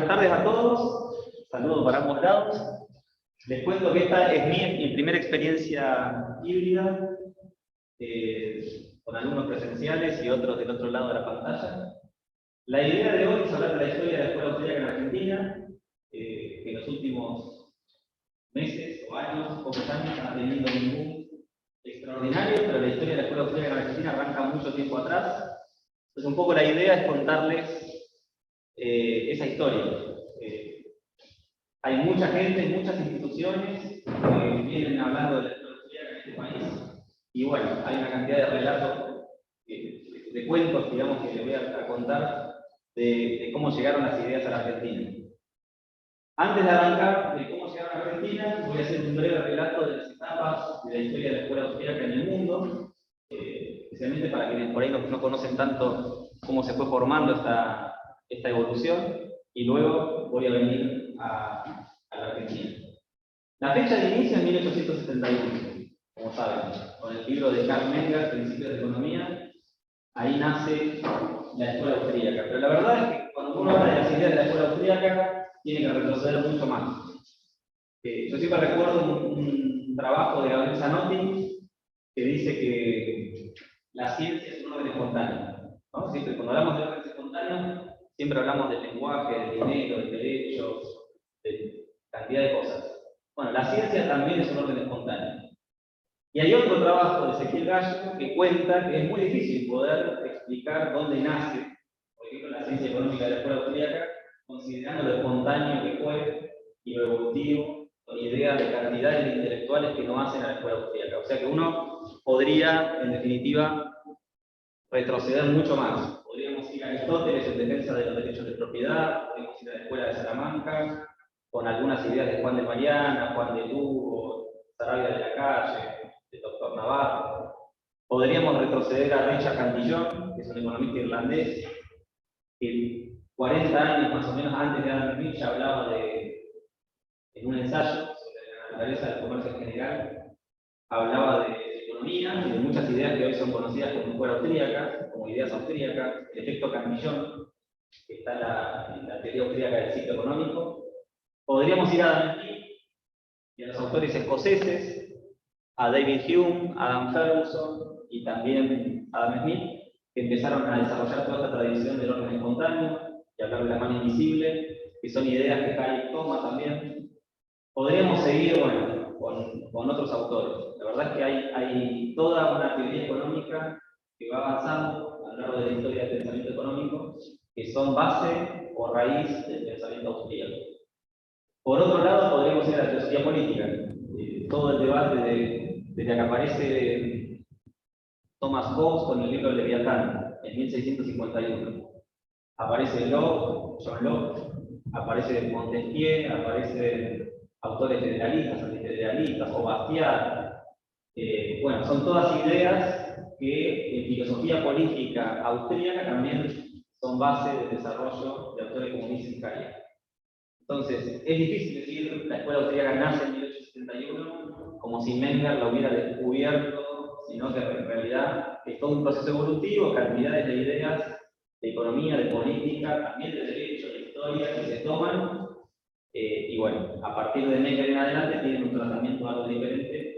Buenas tardes a todos, saludos para ambos lados. Les cuento que esta es mi primera experiencia híbrida, con algunos presenciales y otros del otro lado de la pantalla. La idea de hoy es hablar de la historia de la escuela austríaca en Argentina, que en los últimos meses o años, pocos años, ha tenido un boom extraordinario, pero la historia de la escuela austríaca en Argentina arranca mucho tiempo atrás. Entonces, un poco la idea es contarles esa historia. Hay mucha gente, muchas instituciones que vienen hablando de la escuela austríaca en este país, y bueno, hay una cantidad de relatos, de cuentos, digamos, que les voy a contar de cómo llegaron las ideas a la Argentina. Antes de arrancar de cómo llegaron a Argentina, voy a hacer un breve relato de las etapas de la historia de la escuela austríaca en el mundo, especialmente para quienes por ahí no conocen tanto cómo se fue formando esta evolución, y luego voy a venir a la Argentina. La fecha de inicio es 1871, como saben, con el libro de Karl Menger, Principios de Economía. Ahí nace la escuela austríaca. Pero la verdad es que cuando uno habla de las ideas de la escuela austríaca, tiene que retroceder mucho más. Yo siempre recuerdo un trabajo de Gabriel Zanotti que dice que la ciencia es un orden espontáneo, ¿no? Siempre, cuando hablamos de orden espontáneo, siempre hablamos del lenguaje, del dinero, del derecho, de cantidad de cosas. Bueno, la ciencia también es un orden espontáneo. Y hay otro trabajo de Ezequiel Gallo que cuenta que es muy difícil poder explicar dónde nace, por ejemplo, la ciencia económica de la escuela austríaca, considerando lo espontáneo que fue y lo evolutivo, con ideas de cantidades de intelectuales que no hacen a la escuela austríaca. O sea que uno podría, en definitiva, retroceder mucho más. Podríamos ir a Aristóteles en defensa de los derechos de propiedad, podríamos ir a la escuela de Salamanca, con algunas ideas de Juan de Mariana, Juan de Lugo, Sarabia de la Calle, del doctor Navarro. Podríamos retroceder a Richard Cantillon, que es un economista irlandés, que 40 años más o menos antes de Adam Smith ya hablaba en un ensayo sobre la naturaleza del comercio en general, hablaba de economía y de muchas ideas que hoy son conocidas como escuela austríaca, como ideas austríacas, el efecto Cantillon, que está en la teoría austríaca del ciclo económico. Podríamos ir a Adam Smith y a los autores escoceses, a David Hume, Adam Ferguson y también Adam Smith, que empezaron a desarrollar toda esta tradición del orden espontáneo y hablar de la mano invisible, que son ideas que Hayek toma también. Podríamos seguir, bueno, con otros autores. La verdad es que hay toda una teoría económica que va avanzando a lo largo de la historia del pensamiento económico, que son base o raíz del pensamiento austríaco. Por otro lado, podríamos ir a la filosofía política. Todo el debate de la que aparece Thomas Hobbes con el libro de Leviatán, en 1651. Aparece Locke, John Locke, aparece Montesquieu, aparecen autores federalistas, antifederalistas, o Bastiat. Bueno, son todas ideas que en filosofía política austríaca también son base del desarrollo de autores como Nietzsche y Hayek. Entonces, es difícil decir la escuela austríaca nace en 1871 como si Menger lo hubiera descubierto, sino que en realidad es todo un proceso evolutivo, cantidades de ideas de economía, de política, también de derecho, de historia, que se toman, y bueno, a partir de Menger en adelante tienen un tratamiento algo diferente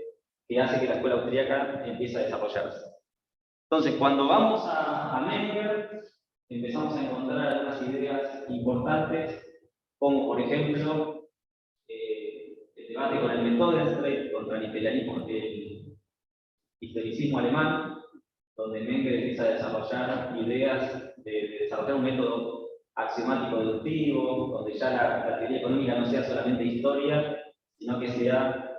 que hace que la escuela austríaca empiece a desarrollarse. Entonces, cuando vamos a Menger, empezamos a encontrar algunas ideas importantes, como por ejemplo el debate con el Methodenstreit contra el imperialismo, el historicismo alemán, donde Menger empieza a desarrollar ideas de desarrollar un método axiomático deductivo, donde ya la teoría económica no sea solamente historia, sino que sea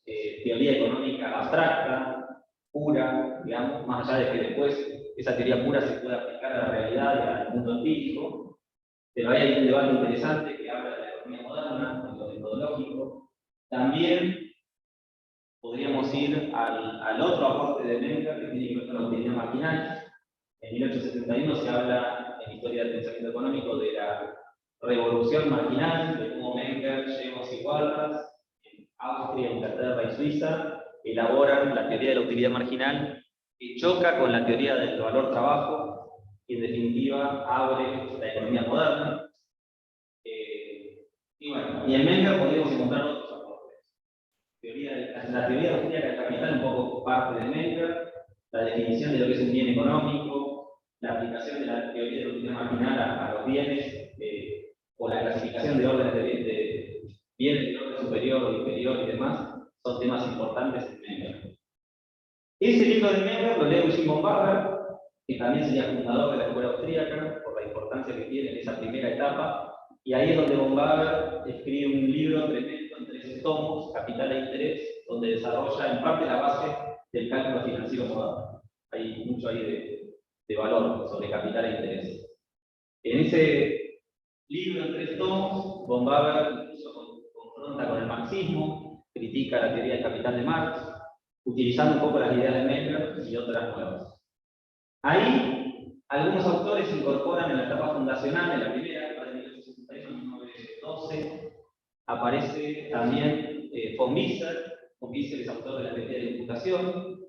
teoría económica abstracta, pura, digamos, más allá de que después esa teoría pura se pueda aplicar a la realidad y al mundo empírico. Pero ahí hay un debate interesante que habla de la economía moderna, de lo metodológico. También podríamos ir al otro aporte de Menger, que tiene que ver con la utilidad marginal. En 1871 se habla en Historia del Pensamiento Económico de la revolución marginal, de cómo Menger, James y Walras, en Austria, Inglaterra y Suiza, elaboran la teoría de la utilidad marginal, que choca con la teoría del valor-trabajo, y en definitiva abre la economía moderna. Y bueno, y en Menger podríamos encontrar otros aportes. La teoría austríaca del capital un poco parte de Menger, la definición de lo que es un bien económico, la aplicación de la teoría de la utilidad marginal a los bienes, o la clasificación de órdenes de bienes de orden superior o inferior y demás, son temas importantes en Menger. Ese libro de Menger lo lee Eugene von Baaber, que también sería fundador de la escuela austríaca, por la importancia que tiene en esa primera etapa, y ahí es donde von Baaber escribe un libro tremendo en 13 tomos, Capital e Interés, donde desarrolla en parte la base del cálculo financiero moderno. Hay mucho ahí de valor sobre capital e interés. En ese libro en 3 tomos, von Baaber incluso confronta con el marxismo, critica la teoría del capital de Marx, utilizando un poco las ideas de Menger y otras nuevas. Ahí, algunos autores incorporan en la etapa fundacional, en la primera etapa de 1861 a 1912, aparece también von Mises. Von Mises es autor de la teoría de la computación,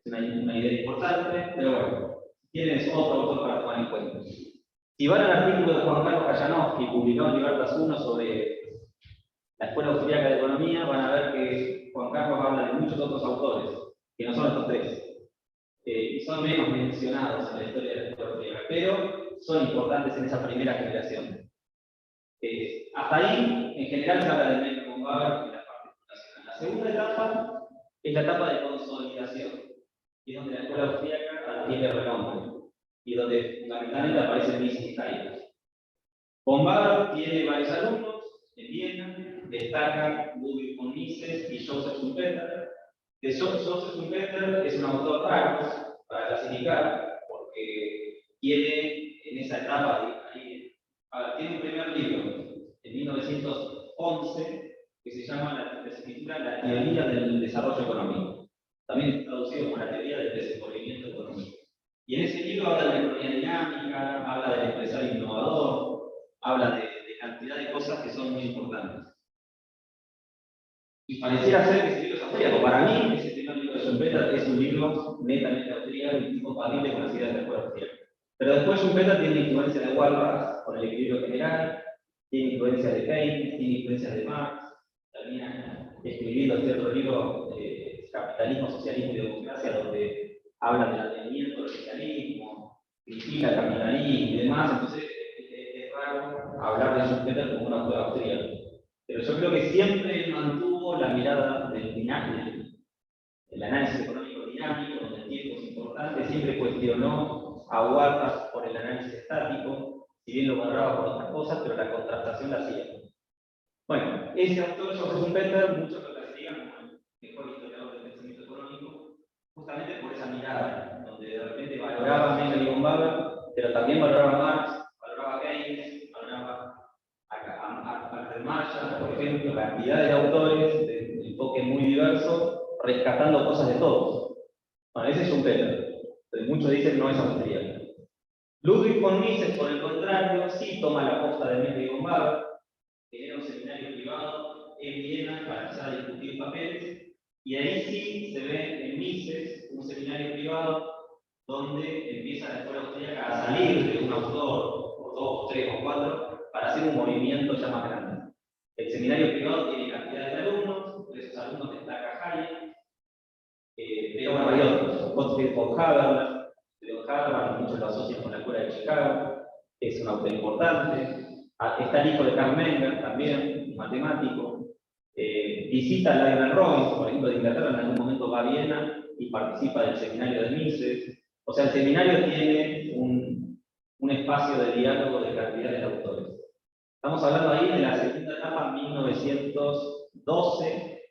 es una idea importante, pero bueno, tienes otro autor para tomar en cuenta. Si van al artículo de Juan Carlos Kajanowski, publicado en Libertas 1 sobre la Escuela Austríaca de Economía, van a ver que Juan Carlos habla de muchos otros autores, que no son estos tres. Y son menos mencionados en la historia de la escuela austríaca, pero son importantes en esa primera generación. Hasta ahí, en general, se habla de Menger von Baaber y la parte fundacional. La segunda etapa es la etapa de consolidación, y es donde la escuela austríaca adquiere renombre, y donde fundamentalmente aparece Mises y Hayek. Von Baaber tiene varios alumnos en Viena, destacan Ludwig von Mises y Joseph Schumpeter. Joseph Schumpeter es un autor raro para clasificar, porque tiene en esa etapa, tiene un primer libro en 1911 que se llama la escritura La teoría del desarrollo económico. También es traducido como la teoría del desenvolvimiento económico. Y en ese libro habla de la economía dinámica, habla del empresario innovador, habla de cantidad de cosas que son muy importantes. Y pareciera ser que ese libro es austríaco. Para mí, ese primer libro de Schumpeter es un libro netamente austríaco y incompatible con las ideas de la escuela austríaca. Pero después Schumpeter tiene influencia de Walras con el equilibrio general, tiene influencia de Keynes, tiene influencia de Marx, termina escribiendo cierto libro, Capitalismo, Socialismo y Democracia, donde habla del advenimiento del socialismo, critica el capitalismo y demás. Entonces es raro hablar de Schumpeter como un autor austríaco. Pero yo creo que siempre mantuvo la mirada del análisis económico dinámico, donde el tiempo es importante, siempre cuestionó a Walras por el análisis estático, si bien lo valoraba por otras cosas, pero la contrastación la hacía. Bueno, ese autor, Joseph Schumpeter, muchos lo clasifican como el mejor historiador del pensamiento económico, justamente por esa mirada, donde de repente valoraba a Menger y von Baaber, pero también valoraba a Marx, valoraba a Keynes, valoraba a Marshall, por ejemplo, cantidad de autores de enfoque muy diverso, rescatando cosas de todos. Bueno, ese es Schumpeter. Muchos dicen no es austríaco. Ludwig von Mises, por el contrario, sí toma la posta de Menger y von Baaber, genera un seminario privado en Viena para empezar a discutir papeles, y ahí sí se ve en Mises un seminario privado donde empieza la escuela austríaca a salir de un autor, o dos, o tres, o cuatro, para hacer un movimiento ya más grande. El seminario privado tiene cantidad de alumnos, entre esos alumnos destaca Hayek, pero bueno, hay otros. Gottfried von Habermas, muchos lo asocian con la escuela de Chicago, es un autor importante. Está el hijo de Karl Menger también, un matemático. Visita a Lionel Robbins, por ejemplo, de Inglaterra, en algún momento va a Viena y participa del seminario de Mises. O sea, el seminario tiene un espacio de diálogo de cantidad de autores. Estamos hablando ahí de la segunda etapa, 1912,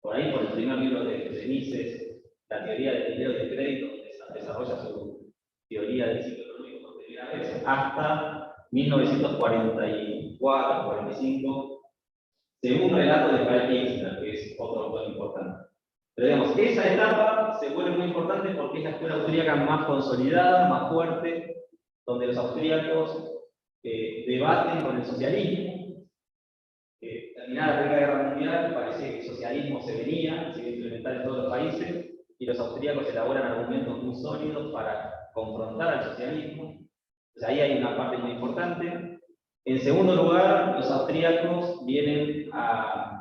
por ahí por el primer libro de Mises, la teoría del dinero y del crédito, donde desarrolla su teoría del ciclo económico por primera vez, hasta 1944-45, según un relato de Karl Kirchner, que es otro autor importante. Pero digamos, esa etapa se vuelve muy importante porque es la escuela austríaca más consolidada, más fuerte, donde los austríacos debaten con el socialismo. Terminada la Primera Guerra Mundial, parecía que el socialismo se iba a implementar en todos los países, y los austríacos elaboran argumentos muy sólidos para confrontar al socialismo. Entonces ahí hay una parte muy importante. En segundo lugar, los austríacos vienen a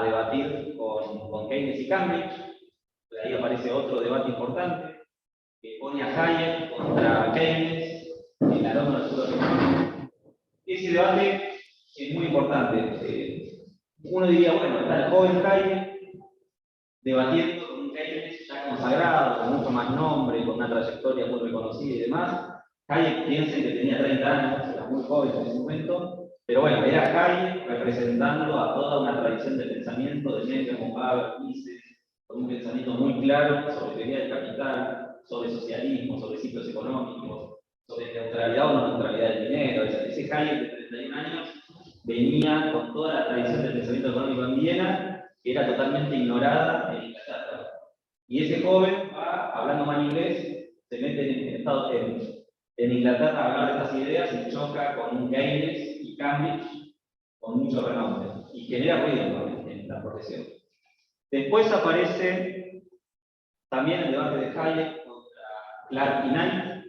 debatir con Keynes y Cambridge. De ahí aparece otro debate importante, que pone a Hayek contra Keynes en la norma del sur económico. Ese debate es muy importante. Uno diría, bueno, está el joven Hayek debatiendo con un Keynes ya consagrado, con mucho más nombre, con una trayectoria muy reconocida y demás. Hayek, piensen que tenía 30 años, era muy joven en ese momento, pero bueno, era Hayek representando a toda una tradición de pensamiento de Menem, Haber, Mises, con un pensamiento muy claro sobre teoría del capital, sobre socialismo, sobre ciclos económicos, sobre neutralidad o no neutralidad del dinero. Ese Hayek de 31 años venía con toda la tradición del pensamiento económico en Viena, que era totalmente ignorada en Inglaterra. Y ese joven va, hablando mal inglés, se mete en Inglaterra a hablar de estas ideas y choca con un Keynes y Cambridge con mucho renombre y genera ruido en la profesión. Después aparece también el debate de Hayek contra Clark y Knight,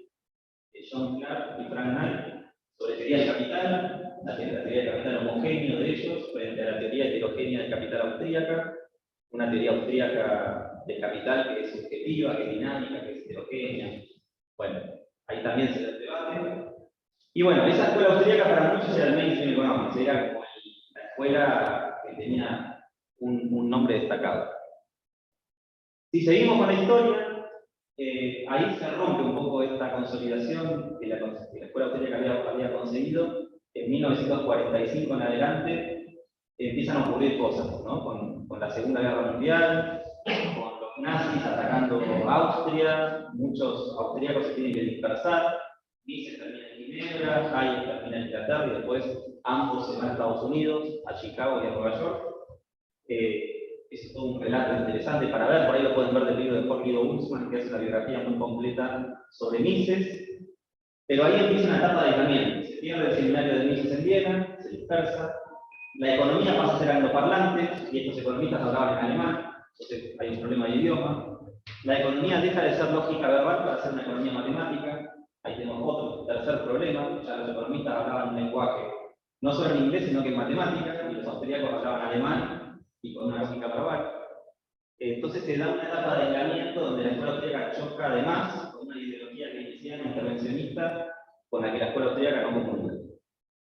John Clark y Frank Knight, sobre teoría del capital, la teoría del capital homogéneo de ellos frente a la teoría heterogénea del capital austríaca, una teoría austríaca del capital que es subjetiva, que es dinámica, que es heterogénea. Bueno, ahí también se da el debate. Y bueno, esa escuela austríaca para muchos era el mainstream economics, era como la escuela que tenía un nombre destacado. Si seguimos con la historia, ahí se rompe un poco esta consolidación que la escuela austríaca había conseguido. En 1945 en adelante empiezan a ocurrir cosas, ¿no? Con la Segunda Guerra Mundial, con los nazis atacando Austria, muchos austríacos se tienen que dispersar, Mises termina en Ginebra, Hayek termina en Inglaterra y después ambos se van a Estados Unidos, a Chicago y a Nueva York. Es todo un relato interesante para ver, por ahí lo pueden ver del libro de Jorge Guido Huntsman, que hace una biografía muy completa sobre Mises, pero ahí empieza una etapa de aislamiento. Se pierde el seminario de Mises en Viena, se dispersa, la economía pasa a ser angloparlante, y estos economistas hablaban en alemán, entonces hay un problema de idioma. La economía deja de ser lógica verbal para ser una economía matemática, ahí tenemos otro, tercer problema, ya los economistas hablaban un lenguaje no solo en inglés, sino que en matemáticas, y los austríacos hablaban alemán y con una lógica verbal. Entonces se da una etapa de aislamiento donde la escuela austríaca choca además con una ideología keynesiana intervencionista con la que la escuela austríaca no comulga.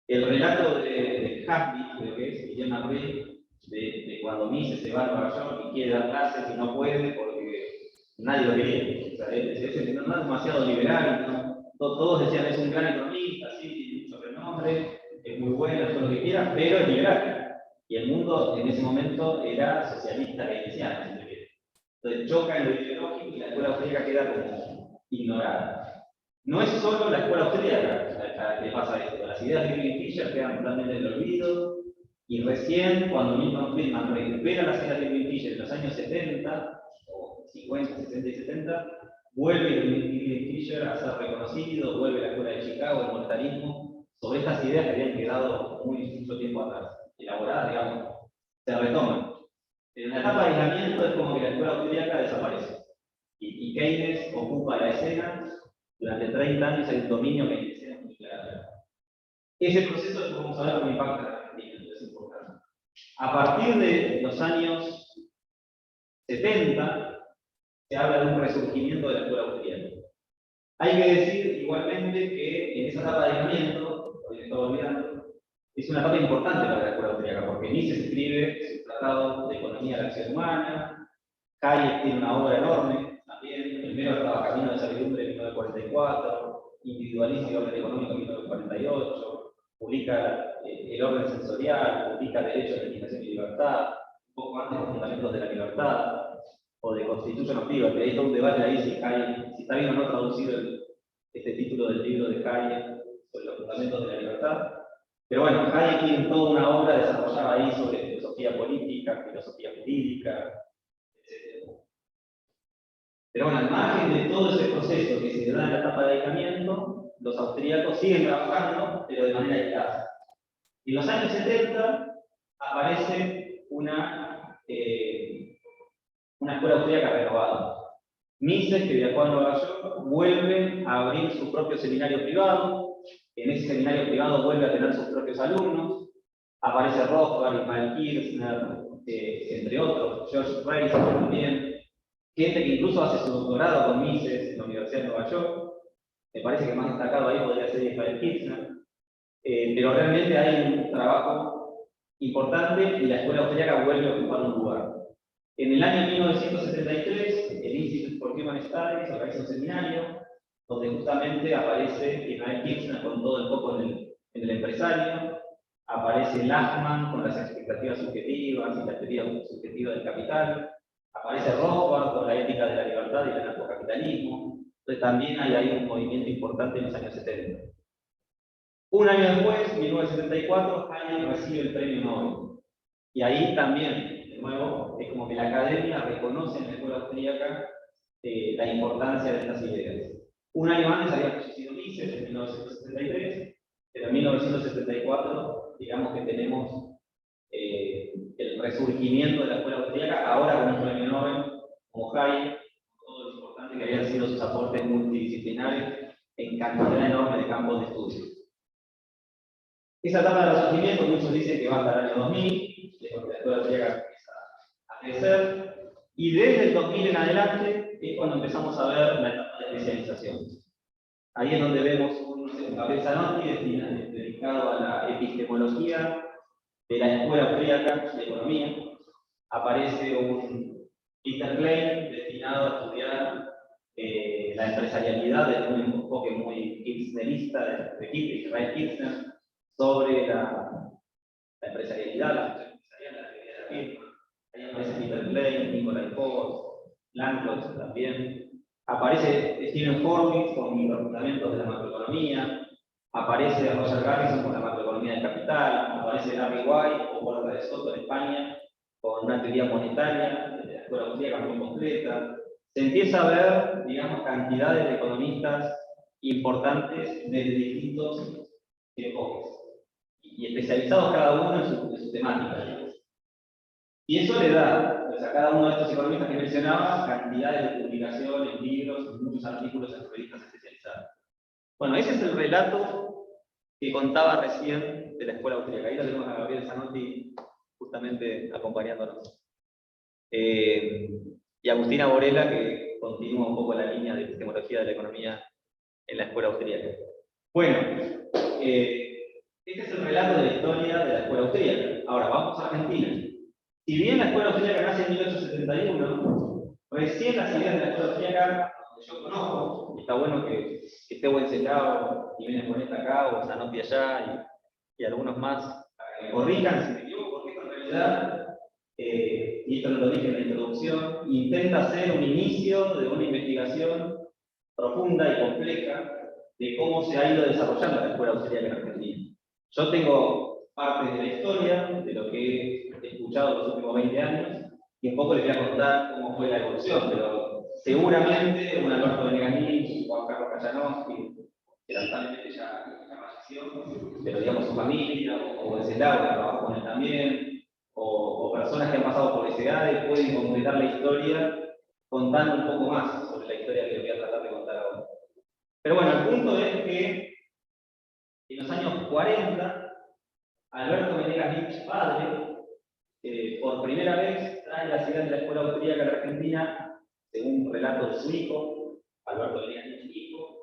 El relato de Happy, creo que es Guillermo Abril, de cuando Mises se va a Nueva York y quiere dar clases y no puede porque nadie lo quería. O sea, no es demasiado liberal, ¿no? Todos decían es un gran economista, sí, tiene mucho renombre, es muy bueno, todo lo que quiera, pero es liberal. Y el mundo en ese momento era socialista keynesiano, si se quiere. Entonces choca en lo ideológico y la escuela austríaca queda como ignorada. No es solo la escuela austríaca la que pasa esto. Las ideas de Irving Fisher quedan totalmente en el olvido, y recién cuando Milton Friedman recupera las ideas de Irving Fisher en los años 70, o 50, 60 y 70, vuelve Irving Fisher a ser reconocido, vuelve la escuela de Chicago, el monetarismo, sobre estas ideas que habían quedado mucho tiempo atrás, elaboradas, digamos, se retoman. En la etapa de aislamiento es como que la escuela austríaca desaparece, y Keynes ocupa la escena. Durante 30 años hay un dominio keynesiano muy claro. Ese proceso es como saber cómo impacta en la Argentina, es importante. A partir de los años 70 se habla de un resurgimiento de la escuela austríaca. Hay que decir igualmente que en esa etapa de aislamiento, hoy me estaba olvidando, es una etapa importante para la escuela austríaca, porque Mises escribe su tratado de economía de la acción humana, Hayek tiene una obra enorme, también, primero estaba Camino de Servidumbre en 1944, Individualismo y Orden Económico en 1948, publica El Orden Sensorial, publica Derecho, Legislación y Libertad, un poco antes los Fundamentos de la Libertad, o de Constitution of Liberty. Hay todo un debate ahí si está bien o no traducido este título del libro de Hayek sobre los Fundamentos de la Libertad. Pero bueno, Hayek tiene toda una obra desarrollada ahí sobre filosofía política, filosofía jurídica, etc. Pero bueno, al margen de todo ese proceso que se da en la etapa de aislamiento, los austríacos siguen trabajando, pero de manera aislada. En los años 70 aparece una escuela austríaca renovada. Mises, que viajó a Nueva York, vuelve a abrir su propio seminario privado, En ese seminario privado vuelve a tener sus propios alumnos, aparece Rothbard, Ismael Kirchner, entre otros, George Reis también, gente que incluso hace su doctorado con Mises en la Universidad de Nueva York. Me parece que más destacado ahí podría ser Ismael Kirchner. Pero realmente hay un trabajo importante y la escuela austríaca vuelve a ocupar un lugar. En el año 1973, el Institute for Human Studies organiza un seminario donde justamente aparece Ismael Kirchner con todo el foco en el empresario, aparece Lachmann con las expectativas subjetivas y la teoría subjetiva del capital, aparece Rothbard con la ética de la libertad y el anarcocapitalismo. Entonces también hay ahí un movimiento importante en los años 70. Un año después, 1974, Hayek recibe el premio Nobel. Y ahí también, de nuevo, es como que la academia reconoce en la escuela austríaca la importancia de estas ideas. Un año antes había fallecido Mises, en 1973, pero en 1974, digamos que tenemos el resurgimiento de la escuela austríaca, ahora con un premio Nobel, como Hayek, todo lo importante que habían sido sus aportes multidisciplinarios en cantidad enorme de campos de estudio. Esa etapa de resurgimiento, muchos dicen que va hasta el año 2000, de cuando la escuela austríaca empieza a crecer, y desde el 2000 en adelante es cuando empezamos a ver la etapa de especialización. Ahí es donde vemos un papel Zanotti dedicado a la epistemología de la escuela austríaca de economía. Aparece un Peter Klein destinado a estudiar la empresarialidad desde un enfoque muy kirchnerista de Kirchner, sobre la empresarialidad, la función empresarial, la teoría de la firma. Ahí aparece Peter Klein, Nikolai Fox, Landloss también. Aparece Stephen Horwitz con los fundamentos de la macroeconomía. Aparece Roger Garrison con la macroeconomía del capital. Aparece Larry White o Borja de Soto en España con una teoría monetaria de la escuela austríaca muy completa. Se empieza a ver, digamos, cantidades de economistas importantes desde distintos enfoques y especializados cada uno en su temática. Y eso le da pues, a cada uno de estos economistas que mencionaba cantidades de publicaciones, libros, muchos artículos en revistas especializadas. Bueno, ese es el relato que contaba recién de la escuela austríaca. Ahí lo tenemos a Gabriel Zanotti justamente acompañándonos. Y Agustina Borella, que continúa un poco la línea de epistemología de la economía en la escuela austríaca. Bueno, este es el relato de la historia de la escuela austríaca. Ahora, vamos a Argentina. Si bien la escuela austríaca nace en 1871, recién las ideas de la escuela austríaca, que yo conozco, y está bueno que esté Wenceslao, Jiménez Boneta acá, o Zanotti allá, y algunos más, para que me corrijan si me equivoco, porque esto en realidad, y esto no lo dije en la introducción, intenta ser un inicio de una investigación profunda y compleja de cómo se ha ido desarrollando la escuela austríaca en Argentina. Yo tengo parte de la historia, de lo que he escuchado en los últimos 20 años, y un poco les voy a contar cómo fue la evolución, pero seguramente un Alberto Beneganich, Juan Carlos Kajanowski, que lamentablemente ya falleció, pero digamos su familia, o Wenceslao, que trabajó con él también, o personas que han pasado por ese edades, pueden completar la historia contando un poco más sobre la historia que les voy a tratar de contar ahora. Pero bueno, el punto es que en los años 40, Alberto Venegas Lynch, padre, por primera vez trae las ideas de la escuela austríaca a la Argentina, según un relato de su hijo, Alberto Venegas Lynch, hijo,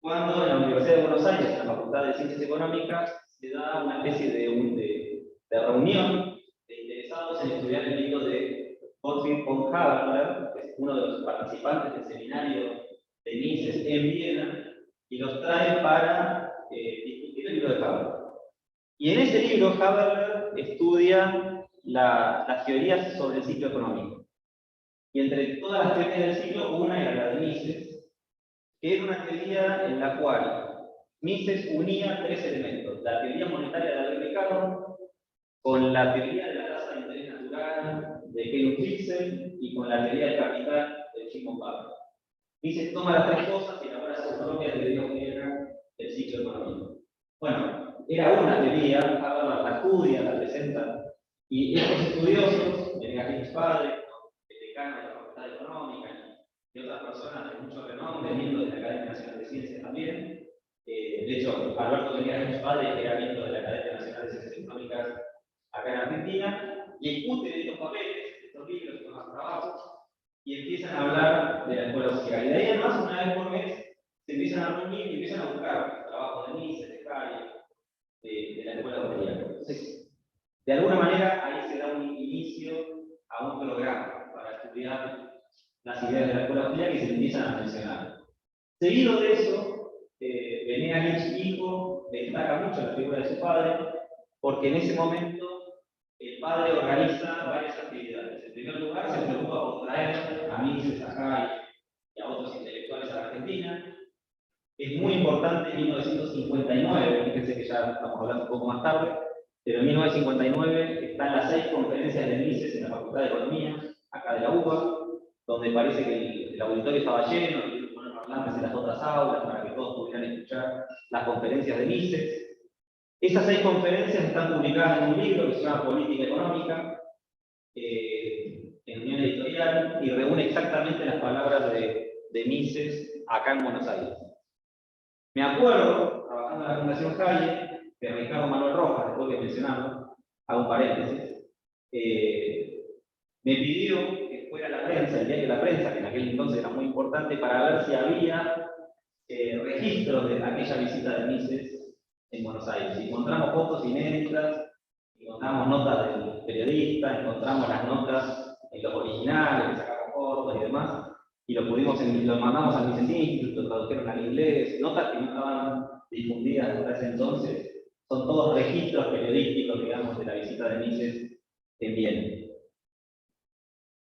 cuando en la Universidad de Buenos Aires, en la Facultad de Ciencias Económicas, se da una especie de reunión de interesados en estudiar el libro de Gottfried von Haberler, que es uno de los participantes del seminario de Mises en Viena, y los trae para discutir el libro de Haberler. Y en ese libro, Haberler estudia las teorías sobre el ciclo económico. Y entre todas las teorías del ciclo, una era la de Mises, que era una teoría en la cual Mises unía tres elementos: la teoría monetaria de Albert Ricardo, con la teoría de la tasa de interés natural de Helmut Wiesel y con la teoría del capital de Simon Pablo. Mises toma las tres cosas y elabora su propia teoría del ciclo económico. Bueno, era una teoría, Haberler la estudia, la presenta, y estos estudiosos, Venegas Lynch padre, el decano de la Facultad Económica y otras personas de mucho renombre, miembros de la Academia Nacional de Ciencias también, De hecho, Alberto Venegas, padre, era miembro de la Academia Nacional de Ciencias Económicas acá en Argentina, y discuten estos papeles, estos libros, estos trabajos, y empiezan a hablar de la escuela auxiliar. Y de ahí además, una vez por mes, se empiezan a reunir y empiezan a buscar trabajos de Mises, de Hayek, de la escuela auxiliar. Entonces, de alguna manera, ahí se da un inicio a un programa para estudiar las ideas de la escuela auxiliar y se empiezan a mencionar. Seguido de eso, Venegas hijo destaca mucho la figura de su padre, porque en ese momento el padre organiza varias actividades. En primer lugar, se preocupa por traer a Mises acá y a otros intelectuales a la Argentina. Es muy importante en 1959, fíjense que ya estamos hablando un poco más tarde, pero en 1959 están las 6 conferencias de Mises en la Facultad de Economía, acá de la UBA, donde parece que el auditorio estaba lleno, y poner parlantes en las otras aulas para que todos pudieran escuchar las conferencias de Mises. Esas 6 conferencias están publicadas en un libro que se llama Política Económica, en Unión Editorial, y reúne exactamente las palabras de Mises acá en Buenos Aires. Me acuerdo, trabajando en la Fundación Hayek, que Ricardo Manuel Rojas, después de mencionarlo, hago un paréntesis, me pidió que fuera a la prensa, el diario La Prensa, que en aquel entonces era muy importante, para ver si había registros de aquella visita de Mises en Buenos Aires. Encontramos fotos inéditas, encontramos notas del periodista, encontramos las notas en los originales, que sacamos fotos y demás, y lo mandamos al Mises Institute, lo tradujeron al inglés, notas que no estaban difundidas hasta ese entonces, son todos registros periodísticos, digamos, de la visita de Mises en Viena.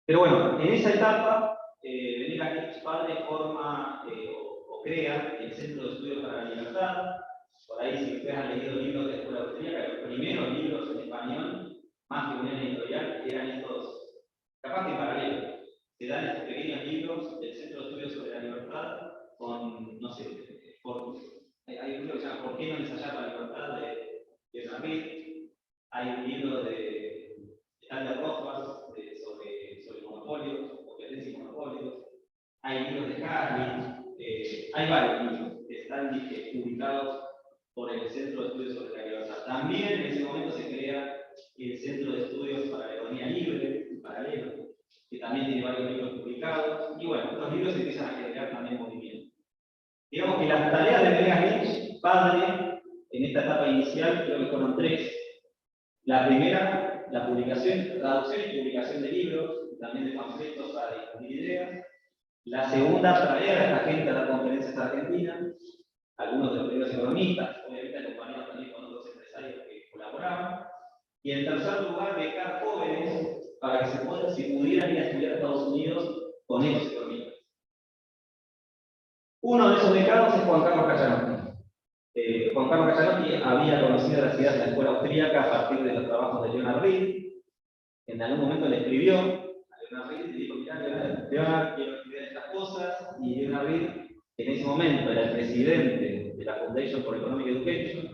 Pero bueno, en esa etapa, Venegas padre forma o crea el Centro de Estudios para la Libertad. Por ahí, si ustedes han leído libros de la escuela austríaca, los primeros libros en español, más que Unión Editorial, eran estos, capaz que en paralelo. Se dan estos pequeños libros del Centro de Estudios sobre la Libertad con, no sé, hay un libro que se llama ¿Por qué no ensayar la libertad? de Ramírez. Hay un libro de Talia Rojas sobre monopolios, competencia y monopolios. Hay libros de Harley, hay varios libros que están publicados por el Centro de Estudios sobre la Libertad. También en ese momento se crea el Centro de Estudios para la Economía Libre, en paralelo, que también tiene varios libros publicados. Y bueno, estos libros empiezan a generar también movimiento. Digamos que las tareas de Venegas padre, en esta etapa inicial, creo que fueron 3. La primera, la publicación, traducción y publicación de libros, también de panfletos para difundir ideas. La segunda, traer a esta gente a las conferencias argentinas, algunos de los primeros economistas, obviamente acompañados también con otros empresarios que colaboraban. Y en tercer lugar, becar jóvenes para que se pudieran ir a estudiar a Estados Unidos con esos economistas. Uno de esos becados es Juan Carlos Cachanovsky. Juan Carlos Cachanovsky había conocido las ideas de la escuela austríaca a partir de los trabajos de Leonard Reed. En algún momento le escribió a Leonard Reed y le dijo: mirá, Leonard, quiero estudiar estas cosas. Y Leonard Reed, en ese momento era el presidente de la Foundation for Economic Education,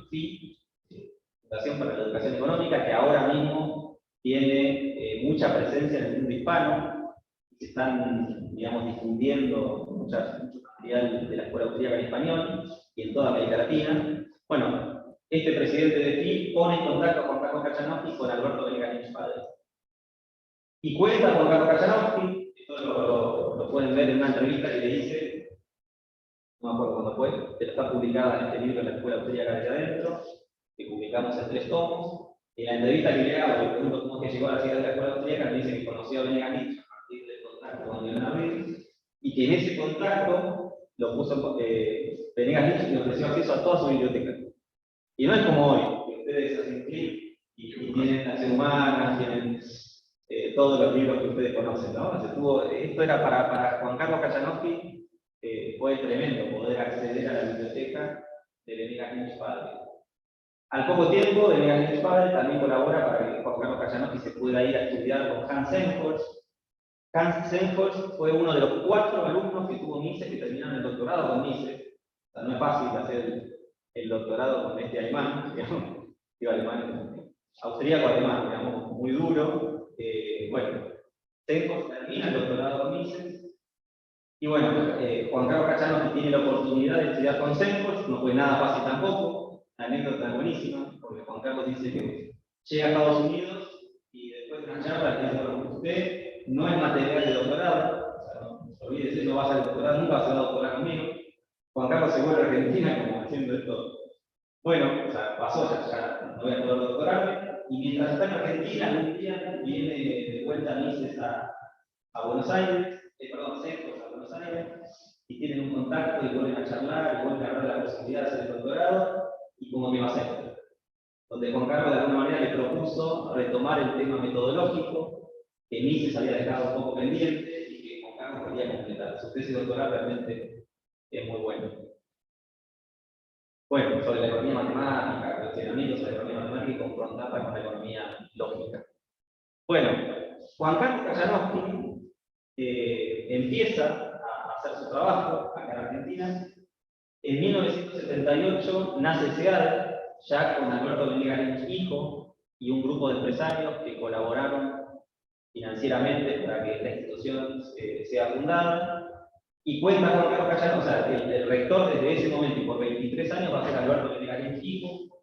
Fundación para la Educación Económica, que ahora mismo tiene mucha presencia en el mundo hispano. Se están, digamos, difundiendo mucho material de la escuela austríaca en español y en toda América Latina. Bueno, este presidente de FI pone en contacto a Juan Carlos Cachanovsky con Alberto Venegas padre. Y cuenta con Carlos Cachanovsky, esto lo pueden ver en una entrevista que le dice, no me acuerdo cuándo fue, pero está publicada en este libro, en la escuela austríaca desde adentro, que publicamos en 3 tomos. En la entrevista que le hago, le pregunto cómo es que llegó a la ciudad de la escuela austríaca, me dice que conoció a Venegas a partir del contacto con Leonard Reed, y que en ese contacto lo puso, Venegas le ofreció acceso a toda su biblioteca. Y no es como hoy, que ustedes hacen clic y tienen Acción Humana, tienen todos los libros que ustedes conocen, ¿no? Esto era para Juan Carlos Cachanovsky, fue tremendo poder acceder a la biblioteca de Venegas padre. Al poco tiempo, Venegas padre también colabora para que Juan Carlos Cachanovsky se pudiera ir a estudiar con Hans Sennholz. Hans Sennholz fue uno de los 4 alumnos que tuvo Mises, que terminaron el doctorado con Mises. O sea, no es fácil hacer el doctorado con este alemán, digamos, alemán, austríaco alemán, digamos, muy duro. Bueno, Sennholz termina el doctorado con Mises, Y bueno, Juan Carlos Caccianotti tiene la oportunidad de estudiar con Cenfors, no fue nada fácil tampoco, la anécdota es buenísima, porque Juan Carlos dice que llega a Estados Unidos y después de una charla le dice, bueno, usted no es material de doctorado, o sea, no olvídese, no va a hacer doctorado, nunca va a hacer doctorado conmigo. Juan Carlos se vuelve a Argentina como haciendo esto. Bueno, o sea, pasó, ya no voy a poder doctorarme, y mientras está en Argentina, un día viene de vuelta a Mises a Buenos Aires, perdón, Cenfors a Buenos Aires, y tienen un contacto y vuelven a charlar, y vuelven a hablar de la posibilidad de hacer el doctorado, y como que va a ser. Donde Juan Carlos de alguna manera le propuso retomar el tema metodológico, que Mises había dejado un poco pendiente, y que Juan Carlos quería completar. Su tesis doctoral realmente es muy buena. Bueno, sobre la economía matemática, cuestionamientos sobre la economía matemática y confrontarla con la economía lógica. Bueno, Juan Carlos Caccianotti empieza a hacer su trabajo acá en Argentina. En 1978 nace SEADE, ya con Alberto Venegas hijo y un grupo de empresarios que colaboraron financieramente para que esta institución sea fundada. Y cuenta con Carlos Caccianotti, o sea, el rector desde ese momento y por 23 años va a ser Alberto Venegas hijo.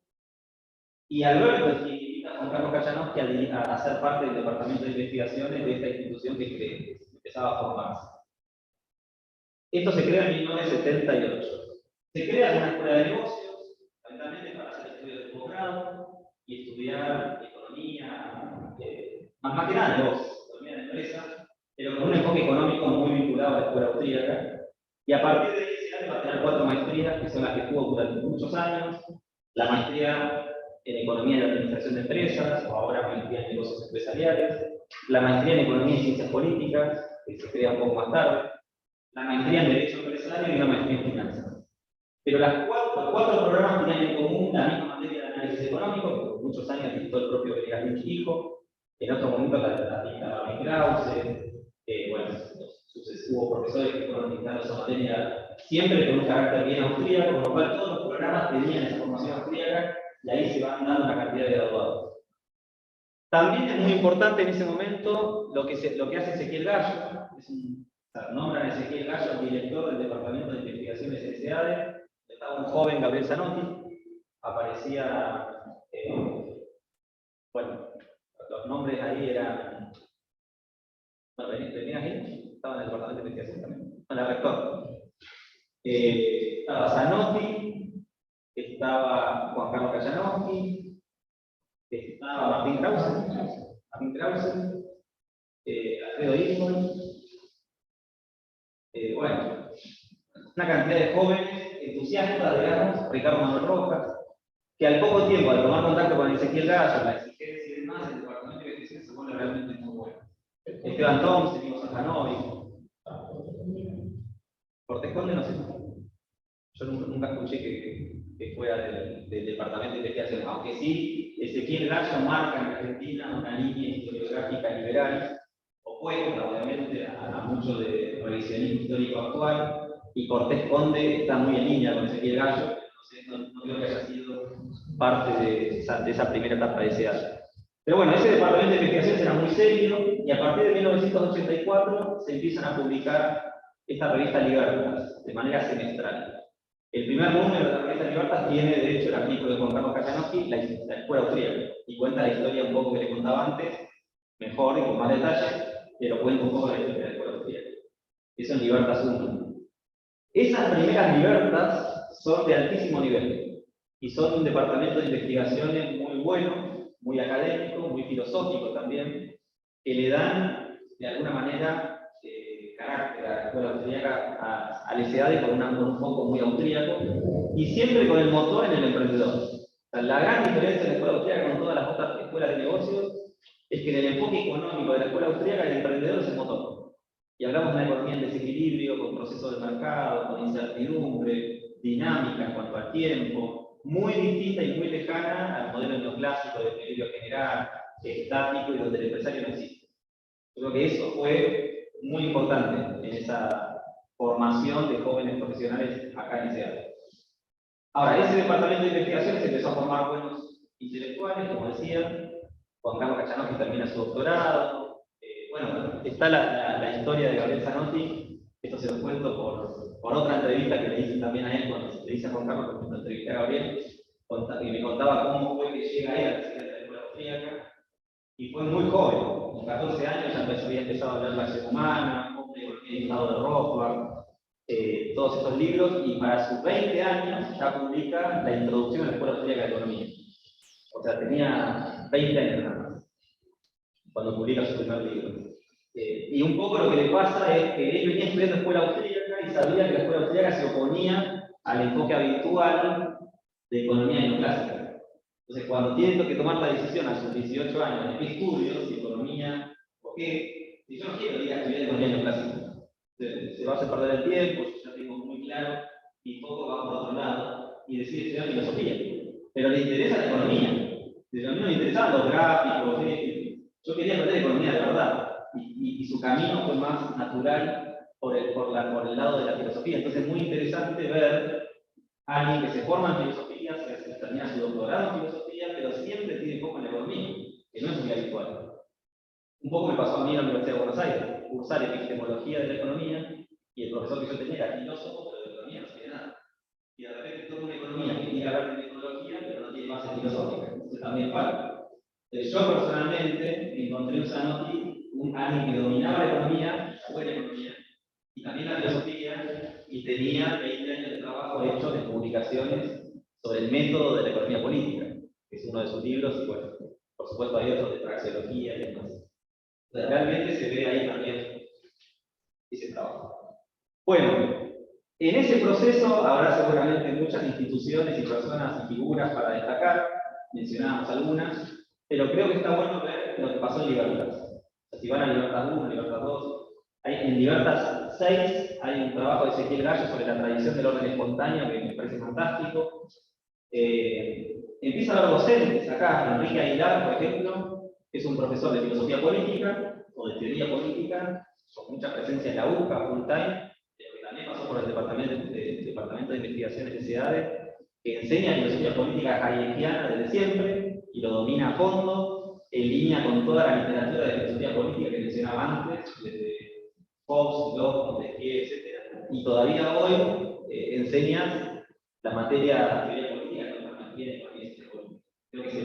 Y Alberto es quien invita a Juan Carlos Caccianotti a ser parte del departamento de investigaciones de esta institución que empezaba a formarse. Esto se crea en 1978. Se crea una escuela de negocios, fundamentalmente para hacer estudios de posgrado y estudiar economía, más que nada negocios, economía de empresas, pero con un enfoque económico muy vinculado a la escuela austríaca. Y a partir de ahí se va a tener 4 maestrías, que son las que tuvo durante muchos años. La maestría en Economía y Administración de Empresas, o ahora maestría en Negocios Empresariales. La maestría en Economía y Ciencias Políticas, que se crea un poco más tarde. La maestría en Derecho Empresario y una maestría en Finanzas. Pero los 4 programas tenían en común la misma materia de análisis económico, que por muchos años dictó el propio Venegas hijo. En otro momento la dictaba Krause. Bueno, hubo profesores que fueron dictando esa materia siempre con un carácter bien austríaco, con lo cual todos los programas tenían esa formación austríaca y ahí se van dando una cantidad de graduados. También es muy importante en ese momento lo que hace Ezequiel Gallo, nombran a Ezequiel Gallo director del Departamento de Investigaciones de SEADE. Estaba un joven Gabriel Zanotti, aparecía, bueno, los nombres ahí eran, bueno, venían ahí, estaba en el Departamento de Investigación también, bueno, el rector. Estaba Zanotti, estaba Juan Carlos Caccianotti, estaba Martín Krause, Alfredo Ismol, bueno, una cantidad de jóvenes entusiastas, digamos, Ricardo Manuel Rojas, que al poco tiempo, al tomar contacto con Ezequiel Gallo, la exigencia y demás, el departamento de investigación se vuelve realmente muy bueno. Esteban Thompson, Nico Sajanovic, Cortés Conde, no sé. Yo nunca escuché que fuera del departamento de investigación, aunque sí, Ezequiel Gallo marca en Argentina una línea historiográfica liberal, opuesta obviamente a mucho de revisionismo histórico actual, y Cortés Conde está muy en línea con Ezequiel Gallo, no creo que haya sido parte de esa primera etapa de ese año. Pero bueno, ese departamento de investigación era muy serio, y a partir de 1984 se empiezan a publicar esta revista Libertas, de manera semestral. El primer número de la revista Libertas tiene, de hecho, el artículo de Juan Carlos Caccianotti, la escuela austríaca, y cuenta la historia un poco que le contaba antes, mejor y con más detalle, pero cuenta un poco la historia de la escuela austríaca. Eso es Libertas 1. Esas primeras Libertas son de altísimo nivel, y son un departamento de investigaciones muy bueno, muy académico, muy filosófico también, que le dan, de alguna manera, carácter a la escuela austríaca, al SEADE con un foco muy austríaco, y siempre con el motor en el emprendedor. O sea, la gran diferencia de la escuela austríaca con todas las otras escuelas de negocios es que en el enfoque económico de la escuela austríaca el emprendedor es el motor. Y hablamos de una economía en desequilibrio, con procesos de mercado, con incertidumbre, dinámica en cuanto al tiempo, muy distinta y muy lejana al modelo neoclásico de equilibrio general, estático y donde el empresario no existe. Creo que eso fue muy importante en esa formación de jóvenes profesionales acá en SEADE. Ahora, ese departamento de investigaciones empezó a formar buenos intelectuales, como decía, Juan Carlos Caccianotti termina su doctorado. Bueno, está la historia de Gabriel Zanotti, Esto se lo cuento por otra entrevista que le hice también a él, cuando le hice a Juan Carlos, cuando entrevisté a Gabriel, y me contaba cómo fue que llega él a la Secretaría de la Escuela Austríaca, y fue muy joven, con 14 años ya había empezado a hablar la acción humana, el estado de Rothbard, todos estos libros, y para sus 20 años ya publica la introducción a la Escuela Austríaca de Economía. O sea, tenía 20 años nada más, cuando publica su primer libro. Y un poco lo que le pasa es que él venía estudiando escuela austríaca y sabía que la escuela austríaca se oponía al enfoque habitual de economía neoclásica. Entonces, cuando tiene que tomar la decisión a sus 18 años de qué estudios, si economía o qué, si yo no quiero ir a estudiar economía neoclásica, se va a hacer perder el tiempo, yo ya tengo muy claro, y poco va por otro lado, y decide estudiar filosofía. Pero le interesa la economía. A mí no me interesaban los gráficos, yo quería aprender economía de verdad. Y su camino fue más natural por el lado de la filosofía. Entonces es muy interesante ver a alguien que se forma en filosofía, se termina su doctorado en filosofía, pero siempre tiene foco en la economía, que no es muy habitual. Un poco me pasó a mí en la Universidad de Buenos Aires, cursar epistemología de la economía, y el profesor que yo tenía era filósofo, pero de economía no sabía nada. Y de repente toda una economía que quiere hablar de metodología, pero no tiene base filosófica. Entonces también falta. Yo personalmente encontré en Zanotti alguien que dominaba la economía, la buena economía, y también la filosofía, y tenía 20 años de trabajo hecho de publicaciones sobre el método de la economía política, que es uno de sus libros, y bueno, por supuesto hay otros de praxeología y demás. Entonces, realmente se ve ahí también ese trabajo. Bueno, en ese proceso habrá seguramente muchas instituciones y personas y figuras para destacar, mencionábamos algunas, pero creo que está bueno ver lo que pasó en Libertas. Si van a Libertas 1, Libertas 2, en Libertas 6 hay un trabajo de Ezequiel Gallo sobre la tradición del orden espontáneo que me parece fantástico. Empieza a haber docentes acá, Enrique Aguilar, por ejemplo, que es un profesor de filosofía política o de teoría política, con mucha presencia en la UCA, full time, que también pasó por el Departamento de Investigaciones de SEADE, que enseña filosofía política hayekiana desde siempre y lo domina a fondo, en línea con toda la literatura de filosofía política que mencionaba antes, desde Hobbes, Locke, Montesquieu, etc. Y todavía hoy enseña la materia de teoría política que nos mantiene con ciencia política. Creo que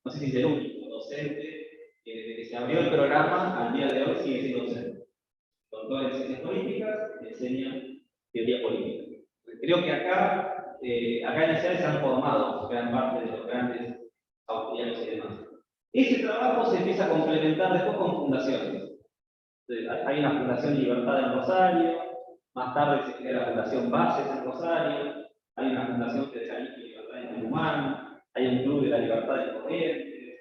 no sé si es el único docente que desde que se abrió el programa al día de hoy sigue siendo docente. Doctor en ciencias políticas, enseña teoría política. Creo que acá en el CEADE se han formado gran parte de los grandes austriacos y demás. Ese trabajo se empieza a complementar después con fundaciones. Hay una Fundación Libertad en Rosario, más tarde se crea la Fundación Bases en Rosario, hay una Fundación Federalista y Libertad en Tucumán, hay un Club de la Libertad en Corrientes,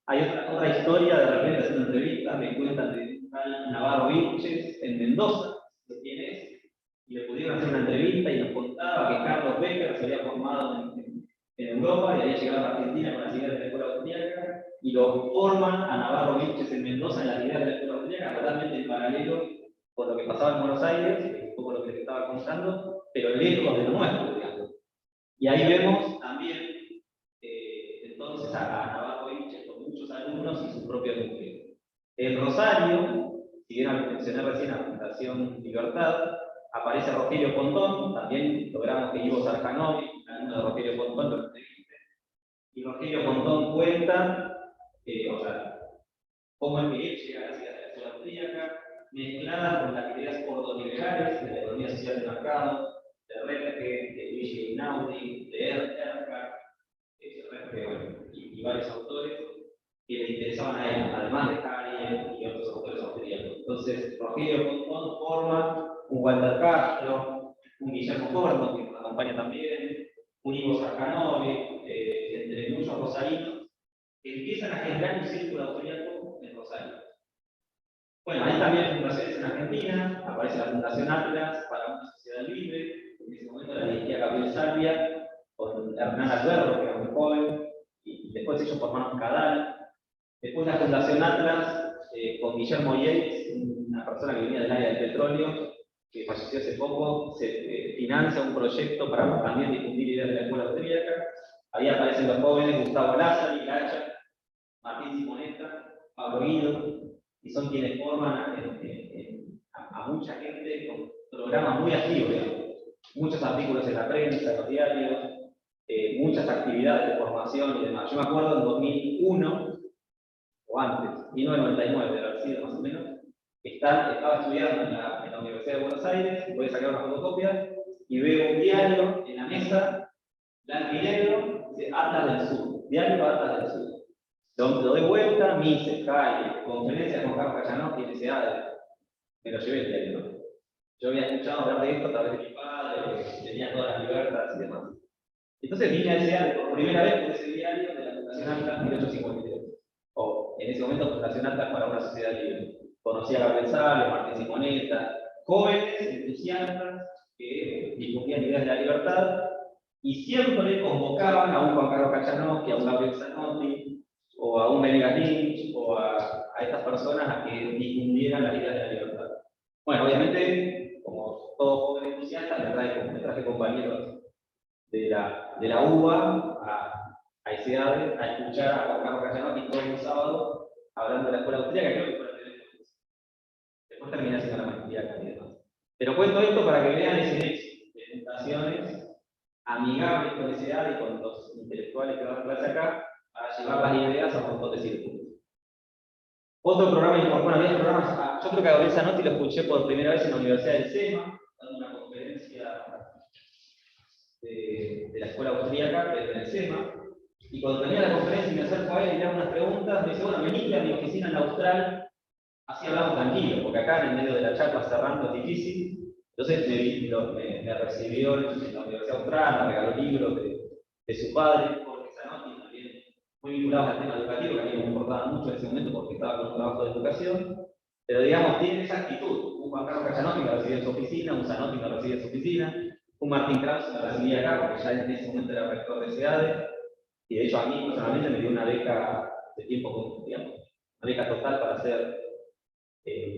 hay otra historia, de repente haciendo entrevistas, me cuentan de un tal Navarro Vilches en Mendoza, de quién es, y le pudieron hacer una entrevista y nos contaba que Carlos Becker se había formado en Europa y había llegado a Argentina con las ideas de la escuela austríaca, y lo forman a Navarro Vilches en Mendoza en las ideas de la escuela austríaca, totalmente en paralelo con lo que pasaba en Buenos Aires, un poco lo que les estaba contando, pero lejos de lo nuestro, digamos. Y ahí vemos también entonces a Navarro Vilches con muchos alumnos y su propio núcleo. En Rosario, si bien mencioné recién a la Fundación Libertad, aparece Rogelio Pontón, también logramos que Ivo Sarjanovic, alumno de Rogelio Pontón, lo entreviste, y Rogelio Pontón cuenta, cómo es que él llega a las ideas de la escuela austríaca, mezcladas con las ideas ordoliberales de la economía social de mercado, de Repke, de Luigi Einaudi, de Erhard, y varios autores que le interesaban a él, además de Hegel y otros autores austríacos. Entonces, Rogelio Pontón forma un Walter Castro, un Guillermo Corno, que nos acompaña también, un Ivo Sarjanovic, entre muchos rosarinos, que empiezan a generar un círculo austríaco en Rosario. Bueno, hay también fundaciones en Argentina, aparece la Fundación Atlas para una sociedad libre, en ese momento la dirigía Gabriel Salvia, con Hernán Alberto, que era muy joven, y después ellos formaron Cadal. Después la Fundación Atlas, con Guillermo Yates, una persona que venía del área del petróleo, que falleció hace poco, se financia un proyecto para también difundir ideas de la escuela austríaca. Ahí aparecen los jóvenes Gustavo Lázaro, Gacha, Martín Simonetta, Pablo Guido, y son quienes forman a mucha gente con programas muy activos, digamos. Muchos artículos en la prensa, en los diarios, muchas actividades de formación y demás. Yo me acuerdo en 2001, o antes, 1999 debe haber sido más o menos, estaba estudiando en la Universidad de Buenos Aires, voy a sacar una fotocopia, y veo un diario en la mesa, blanco y negro, dice Atlas del Sur, diario Atlas del Sur. Lo doy vuelta, Mises, Calle, conferencias con Carlos Cachanov y NSA, me lo llevé el diario, ¿no? Yo había escuchado hablar de esto a través de mi padre, que tenía todas las libertades y demás. Entonces vine a ese por primera vez por ese diario de la Fundación Atlas 1853. O en ese momento Fundación Atlas para una sociedad libre. Conocí a Gabriel Salles, Martín Simonetta, jóvenes entusiastas que difundían ideas de la libertad y siempre convocaban a un Juan Carlos Cachanowski, a un Gabriel Zanotti, o a un Venegas Lynch, o a estas personas a que difundieran las ideas de la libertad. Bueno, obviamente, como todo joven entusiasta, me traje compañeros de la UBA a ESEADE a escuchar a Juan Carlos Cachanowski todos los sábados hablando de la escuela austríaca, creo que fue la primera vez. Después terminé haciendo la maestría acá y demás. Pero cuento esto para que vean ese nexo de tentaciones amigables con ESEADE y con los intelectuales que dan clase acá para llevar las ideas a un montón de círculos. Otro programa importante, bueno, había programas, yo creo que a Gabriel Zanotti lo escuché por primera vez en la Universidad del SEMA, dando una conferencia de la escuela austríaca, en el SEMA, y cuando termina la conferencia y me acerco a él y le hago unas preguntas, me dice, bueno, venite a mi oficina en la Austral, así hablamos tranquilo, porque acá en el medio de la charla cerrando es difícil. Entonces me recibió en la Universidad Austral, me regaló libros de su padre, Jorge Zanotti, también muy vinculado al tema educativo, que a mí me importaba mucho en ese momento porque estaba con un trabajo de educación. Pero digamos, tiene esa actitud. Un Juan Carlos Cachanowski me recibió en su oficina, un Zanotti me recibió en su oficina, un Martín Krause me recibía acá, porque ya en ese momento era rector de SEADE, y de hecho a mí personalmente me dio una beca de tiempo, digamos, una beca total para hacer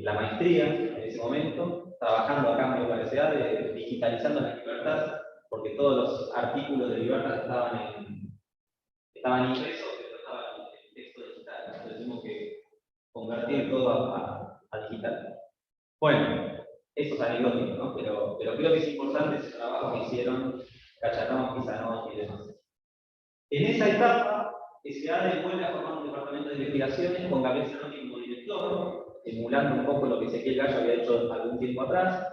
la maestría en ese momento, trabajando acá en la universidad, digitalizando la libertad, porque todos los artículos de libertad estaban impresos, pero estaban en texto digital. Entonces tuvimos que convertir todo a digital. Bueno, eso es anecdótico, ¿no? Pero creo que es importante ese trabajo que hicieron Cachanowski, Zanotti y demás. En esa etapa, SEADE vuelve a formar un departamento de investigaciones con Gabriel Zanotti como director, emulando un poco lo que Ezequiel Gallo había hecho algún tiempo atrás.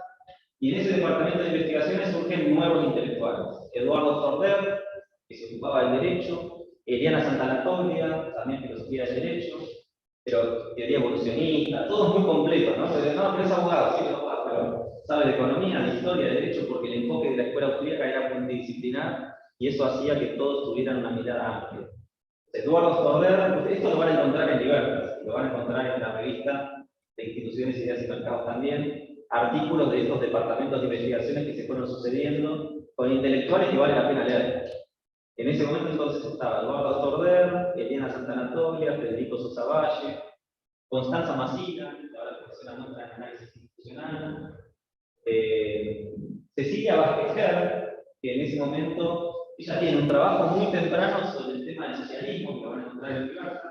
Y en ese departamento de investigaciones surgen nuevos intelectuales. Eduardo Sorder, que se ocupaba del derecho, Eliana Santanatolia, también filosofía del derecho, pero teoría evolucionista, todos muy completos, ¿no? Pero es abogado, sí, es abogado, pero sabe de economía, de historia, de derecho, porque el enfoque de la escuela austríaca era multidisciplinar y eso hacía que todos tuvieran una mirada amplia. Eduardo Sorder, esto lo van a encontrar en Libertas, lo van a encontrar en la revista de Instituciones, Ideas y Mercados también, artículos de estos departamentos de investigaciones que se fueron sucediendo con intelectuales que vale la pena leer. En ese momento entonces estaba Eduardo Sorder, Eliana Santanatolia, Federico Sosa Valle, Constanza Massina, ahora profesora nuestra en análisis institucional, Cecilia Vázquez, que en ese momento ella tiene un trabajo muy temprano sobre el tema del socialismo, que lo van a encontrar en Libertad,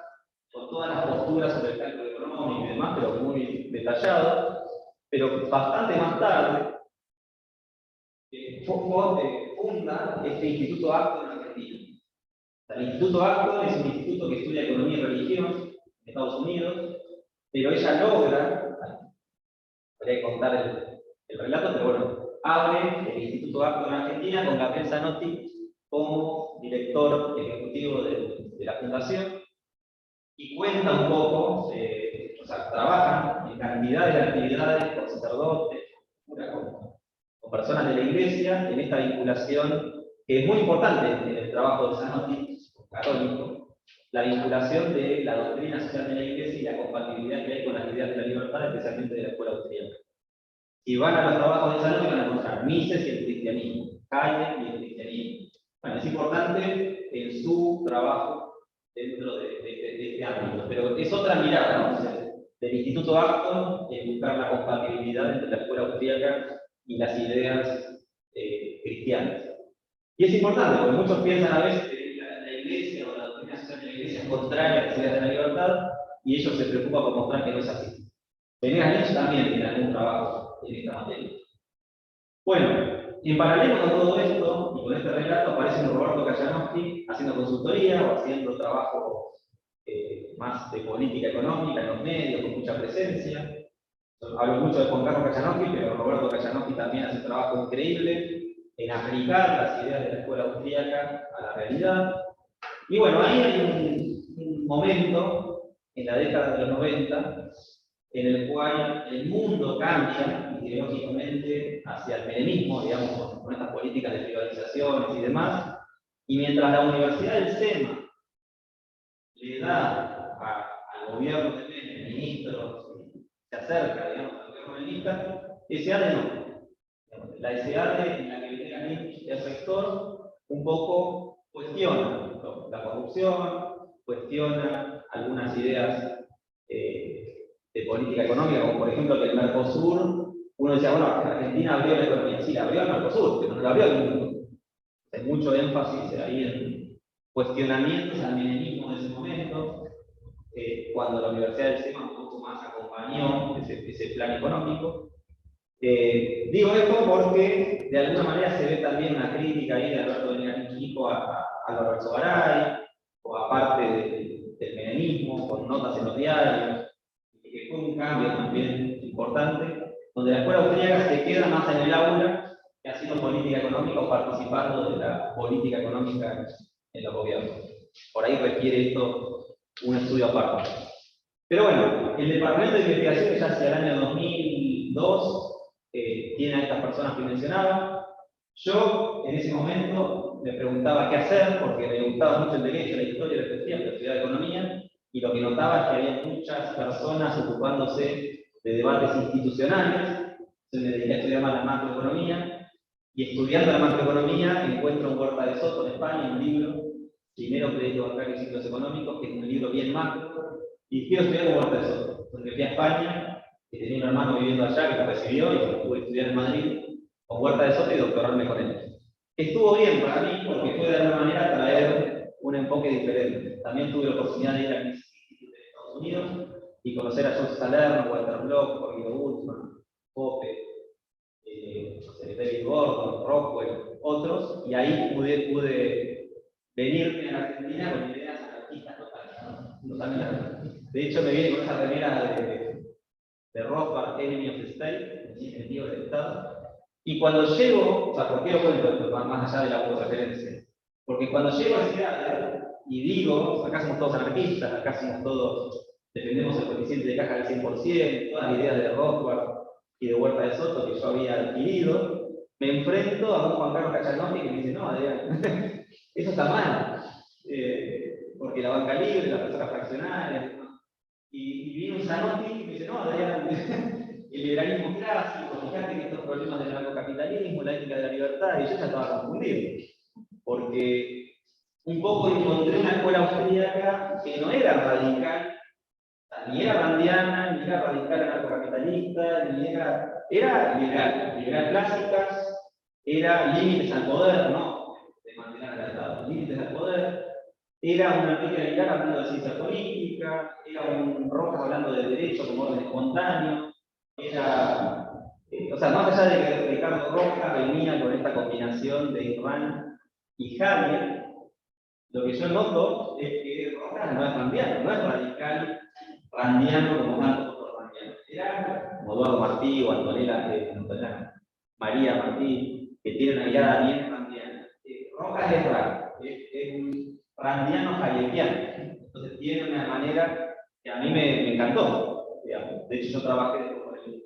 con todas las posturas sobre el cálculo económico y demás, pero muy detallado. Pero bastante más tarde, funda este Instituto Acton en Argentina. El Instituto Acton es un instituto que estudia economía y religión en Estados Unidos, pero ella logra, podría contar el relato, pero bueno, abre el Instituto Acton en Argentina con Gabriel Zanotti como director ejecutivo de la fundación y cuenta un poco, o sea, trabajan en cantidad de actividades con sacerdotes, con personas de la iglesia, en esta vinculación que es muy importante en el trabajo de Zanotti, católico, la vinculación de la doctrina social de la iglesia y la compatibilidad que hay con las ideas de la libertad, especialmente de la escuela austríaca. Si van a los trabajos de Zanotti van a encontrar Mises y el cristianismo, Hayek y el cristianismo. Bueno, es importante en su trabajo dentro de este ámbito, pero es otra mirada, ¿no? Del Instituto Acton en buscar la compatibilidad entre la escuela austríaca y las ideas cristianas. Y es importante, porque muchos piensan a veces que la iglesia o la doctrina social de la iglesia es contraria a las ideas de la libertad, y ellos se preocupan por mostrar que no es así. Venegas Lynch también tiene algún trabajo en esta materia. Bueno, en paralelo con todo esto, y con este relato, aparece un Roberto Kajanowski haciendo consultoría o haciendo trabajo más de política económica en los medios, con mucha presencia. Hablo mucho de Juan Carlos Kajanowski, pero Roberto Kajanowski también hace un trabajo increíble en aplicar las ideas de la escuela austríaca a la realidad. Y bueno, ahí hay un momento, en la década de los 90, en el cual el mundo cambia ideológicamente hacia el menemismo, digamos, con estas políticas de privatizaciones y demás, y mientras la Universidad del SEMA le da al gobierno de Menem, ministros, se acerca, digamos, al gobierno menemista, SEADE no. La SEADE, en la que Venegas Lynch es rector, un poco cuestiona la corrupción, cuestiona algunas ideas de política económica, como por ejemplo que el Mercosur, uno decía, bueno, Argentina abrió la economía, sí, la abrió el Mercosur, pero no la abrió el mundo. Hay mucho énfasis ahí en cuestionamientos al menemismo de ese momento, cuando la Universidad del SEMA un poco más acompañó ese plan económico. Digo esto porque de alguna manera se ve también una crítica ahí de Alberto Venegas Lynch a Lorenzo Garay, o a parte del menemismo, con notas en los diarios, que fue un cambio también importante, donde la escuela austríaca se queda más en el aula que haciendo política económica o participando de la política económica en los gobiernos. Por ahí requiere esto un estudio aparte. Pero bueno, el Departamento de Investigación ya hacia el año 2002 tiene a estas personas que mencionaba. Yo en ese momento me preguntaba qué hacer, porque me gustaba mucho el derecho, la historia, la filosofía, la estudiaba economía, y lo que notaba es que había muchas personas ocupándose de debates institucionales. Entonces me dediqué a estudiar más la macroeconomía, y estudiando la macroeconomía encuentro en Huerta de Soto, en España, un libro, Primero Crédito Bancario y Ciclos Económicos, que es un libro bien macro, y quiero estudiar con Huerta de Soto, porque fui a España, que tenía un hermano viviendo allá, que me recibió, y pude estudiar en Madrid, con Huerta de Soto y doctorarme con él. Estuvo bien para mí, porque fue de alguna manera traer un enfoque diferente. También tuve la oportunidad de ir al Instituto de Estados Unidos y conocer a George Salerno, Walter Block, Jorge Guzmán, Pope, David Gordon, Rockwell, otros, y ahí pude venirme a la Argentina con ideas anarquistas totales. De hecho, me vine con esa remera de Rothbard, Enemy of the State, enemigo del Estado. Y cuando llego, o sea, ¿por qué lo cuento más allá de la autorreferencia? Porque cuando llego a Seattle y digo, acá somos todos anarquistas, acá somos todos, defendemos el coeficiente de caja del 100%, todas las ideas de Rothbard y de Huerta de Soto que yo había adquirido, me enfrento a un Juan Carlos Kajanowski que me dice, no, Adrián, eso está mal, porque la banca libre, las personas fraccionarias, y viene un Zanotti y me dice, no, Adrián, el liberalismo clásico, fíjate que estos problemas del narcocapitalismo, la ética de la libertad, y yo ya estaba confundido, porque un poco encontré una escuela austríaca que no era radical, ni era randiana, ni era radical anarcocapitalista, ni era liberal clásica, era límites al poder, ¿no? De mantener al Estado, límites al poder, era una Enrique Aguilar hablando de ciencia política, era un Rojas hablando de derecho como orden espontáneo, era, o sea, más allá de que Ricardo Rojas venía con esta combinación de Irán y Hayek, lo que yo noto es que Rojas no es randiano, no es radical randiano como tantos otros randianos. Era como Eduardo Martí o Antonella María Martí, que tiene una mirada bien randiana. Rojas es raro, es un randiano hayekiano. Entonces tiene una manera que a mí me encantó. Digamos. De hecho, yo trabajé después con él.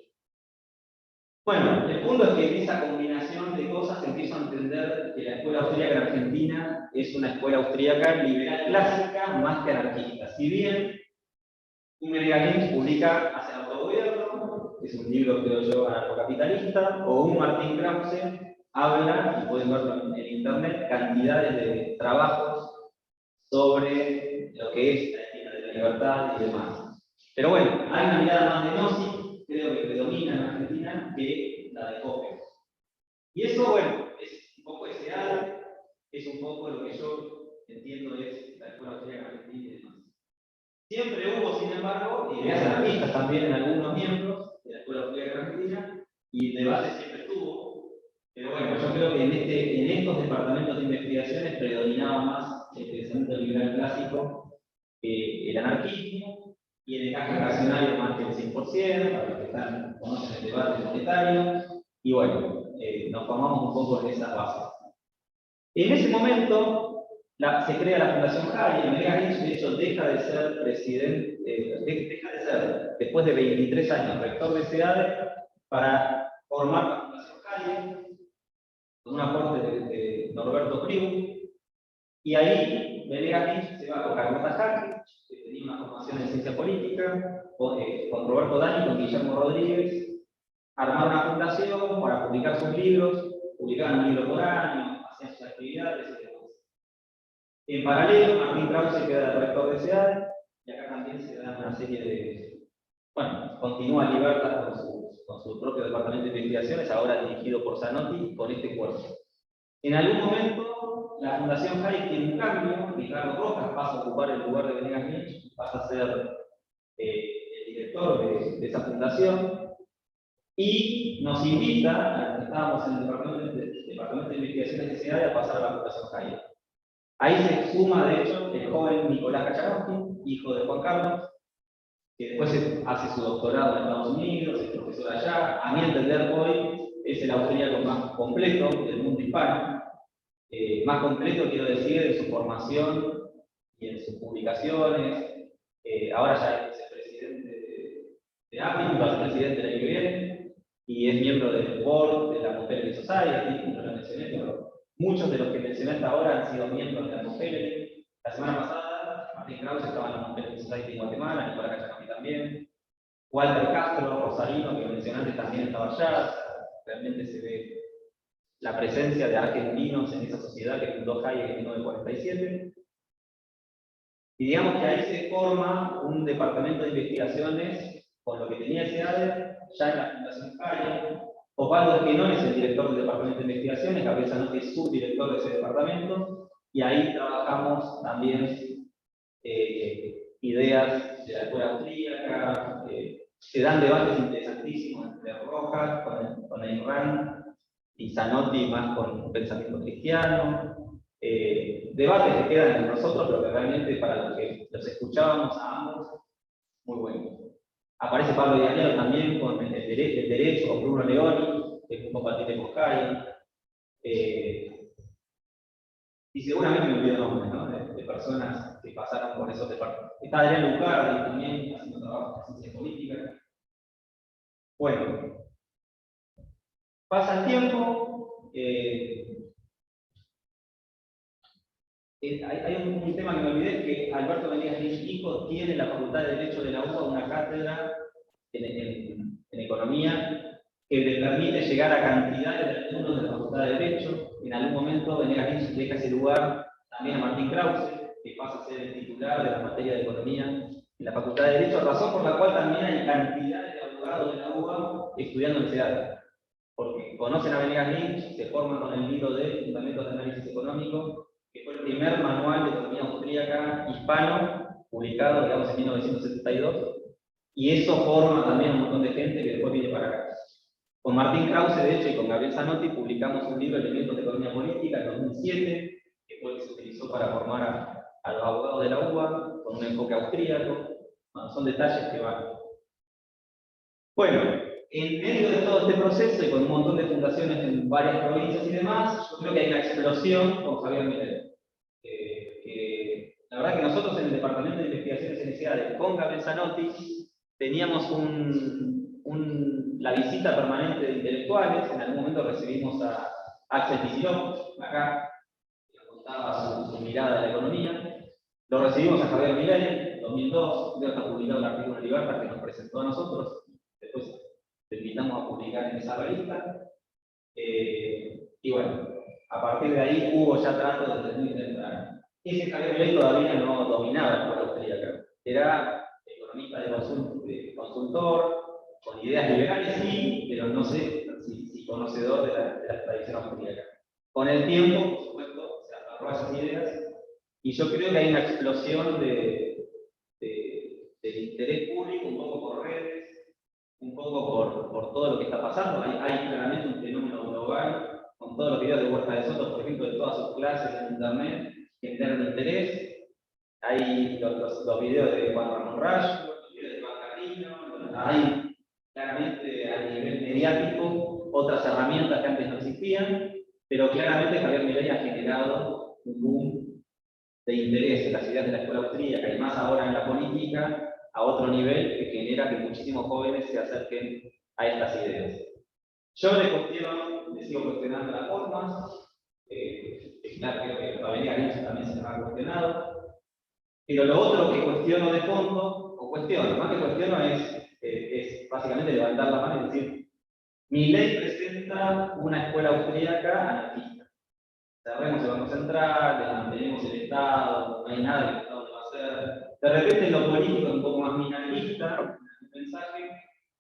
Bueno, el punto es que en esa combinación de cosas empiezo a entender que la escuela austríaca en Argentina es una escuela austríaca liberal clásica más que anarquista. Si bien un Venegas Lynch publica Hacia el autogobierno, es un libro, creo yo, anarcocapitalista, o un Martín Krause habla, y pueden verlo en internet, cantidades de trabajos sobre lo que es la ética de la libertad y demás. Pero bueno, hay una mirada más de Nozick, creo que predomina en Argentina, que la de Popper. Y eso, bueno, es un poco ese área, es un poco lo que yo entiendo es la escuela austríaca en Argentina y demás. Siempre hubo, sin embargo, ideas anarquistas también en algunos miembros de la Escuela Austríaca Argentina, y el debate siempre estuvo. Pero bueno, yo creo que en estos departamentos de investigaciones predominaba más el pensamiento liberal clásico que el anarquismo, y el encaje racional más que el 100%, para los que conocen el debate monetario, y bueno, nos formamos un poco en esas bases. En ese momento se crea la Fundación Hayek, y Menegas Lynch, de hecho, deja de ser presidente, deja de ser, después de 23 años, rector de SEADE, para formar la Fundación Hayek, con un aporte de Norberto Priu, y ahí Menegas Lynch se va con Carlota Hackett, que tenía una formación en ciencia política, con Roberto Dani, con Guillermo Rodríguez, armar una fundación para publicar sus libros, publicaban un libro por año, hacían sus actividades y demás. En paralelo, Martín Krause queda rector de SEADE, y acá también se da una serie de. Bueno, continúa Libertad con su propio departamento de investigaciones, ahora dirigido por Zanotti, con este cuerpo. En algún momento, la Fundación Hayek tiene un cambio, Ricardo Rojas pasa a ocupar el lugar de Menegas Lynch, pasa a ser el director de esa fundación, y nos invita, estábamos en el departamento de investigaciones de SEADE, a pasar a la Fundación Hayek. Ahí se suma, de hecho, el joven Nicolás Kacharovsky, hijo de Juan Carlos, que después hace su doctorado en Estados Unidos, es profesor allá. A mi entender, hoy es el austríaco más completo del mundo hispano. Más completo, quiero decir, en su formación y en sus publicaciones. Ahora ya es el presidente de API, va a ser presidente del año que viene, y es miembro del board de la Mujer Society, no lo mencioné, pero muchos de los que mencioné hasta ahora han sido miembros de la Mujer. La semana pasada, Martín Krause estaba en la Mujer Society en Guatemala, Nicolás Kacharovsky también, Walter Castro, Rosarino, que mencionaste, también estaba allá. Realmente se ve la presencia de argentinos en esa sociedad que fundó Hayek en 1947. Y digamos que ahí se forma un departamento de investigaciones con lo que tenía SEADE, ya en la Fundación Hayek. Osvaldo Esquenón es el director del departamento de investigaciones, Gabriel Zanotti es subdirector de ese departamento, y ahí trabajamos también ideas de la escuela austríaca. Se dan debates interesantísimos entre Rojas con Ayn Rand y Zanotti más con pensamiento cristiano. Debates que quedan entre nosotros, pero que realmente para los que los escuchábamos a ambos, muy buenos. Aparece Pablo Dianero también con el derecho, con Bruno Leoni, que es un compatible con Hayek. Y seguramente me olvido nombres, ¿no? De personas que pasaron por esos departamentos. Está Adrián Lucardi también haciendo trabajo de ciencia política. Bueno, pasa el tiempo. Hay un tema que me olvidé, que Alberto Menegas Lynch hijo tiene en la Facultad de Derecho de la UBA una cátedra en economía que le permite llegar a cantidades de alumnos de la Facultad de Derecho. En algún momento Menegas Lynch deja ese lugar también a Martín Krause, que pasa a ser el titular de la materia de economía en la Facultad de Derecho, razón por la cual también hay cantidades de abogados de la UBA estudiando en SEADE, porque conocen a Menegas Lynch, se forman con el libro de Fundamentos de Análisis Económico, que fue el primer manual de economía austríaca hispano, publicado, digamos, en 1972, y eso forma también un montón de gente que después viene para acá. Con Martín Krause, de hecho, y con Gabriel Zanotti, publicamos un libro, Elementos de Economía Política, en 2007, que fue el que se utilizó para formar a los abogados de la UBA, con un enfoque austríaco. Bueno, son detalles que van. Bueno, en medio de todo este proceso y con un montón de fundaciones en varias provincias y demás, yo creo que hay una explosión con Javier Milei. La verdad que nosotros en el Departamento de Investigaciones Iniciales con Gabriel Zanotti teníamos la visita permanente de intelectuales. En algún momento recibimos a Axel Kicillof, acá, que nos contaba su mirada de la economía. Lo recibimos a Javier Milei en 2002, ya está publicado el artículo de Libertad que nos presentó a nosotros. Después te invitamos a publicar en esa revista. Y bueno, a partir de ahí hubo ya tratos desde muy temprano. Ese Javier Milei todavía no dominaba la escuela austríaca. Era economista de consultor, con ideas liberales, sí, pero no sé si conocedor de la tradición austríaca. Con el tiempo, por supuesto, se agarró a esas ideas, y yo creo que hay una explosión de del interés público, un poco por redes, un poco por todo lo que está pasando. Hay claramente un fenómeno global, con todos los videos de Huerta de Soto, por ejemplo, de todas sus clases en internet, que generan interés. Hay los videos de Juan Ramón Rayo, los videos de Juan Carrillo, hay claramente a nivel mediático otras herramientas que antes no existían, pero claramente Javier Milei ha generado un boom de interés en las ideas de la escuela austríaca y más ahora en la política a otro nivel que genera que muchísimos jóvenes se acerquen a estas ideas. Yo le sigo cuestionando las formas, claro, creo que la Avenida Grinch también se ha cuestionado, pero lo otro que cuestiono de fondo, o cuestiono, más que cuestiono es básicamente levantar la mano y decir, Milei presenta una escuela austríaca anarquista. Cerremos el Banco Central, mantenemos el Estado, no hay nada que el Estado no va a hacer. De repente lo político es un poco más minimalista, un mensaje,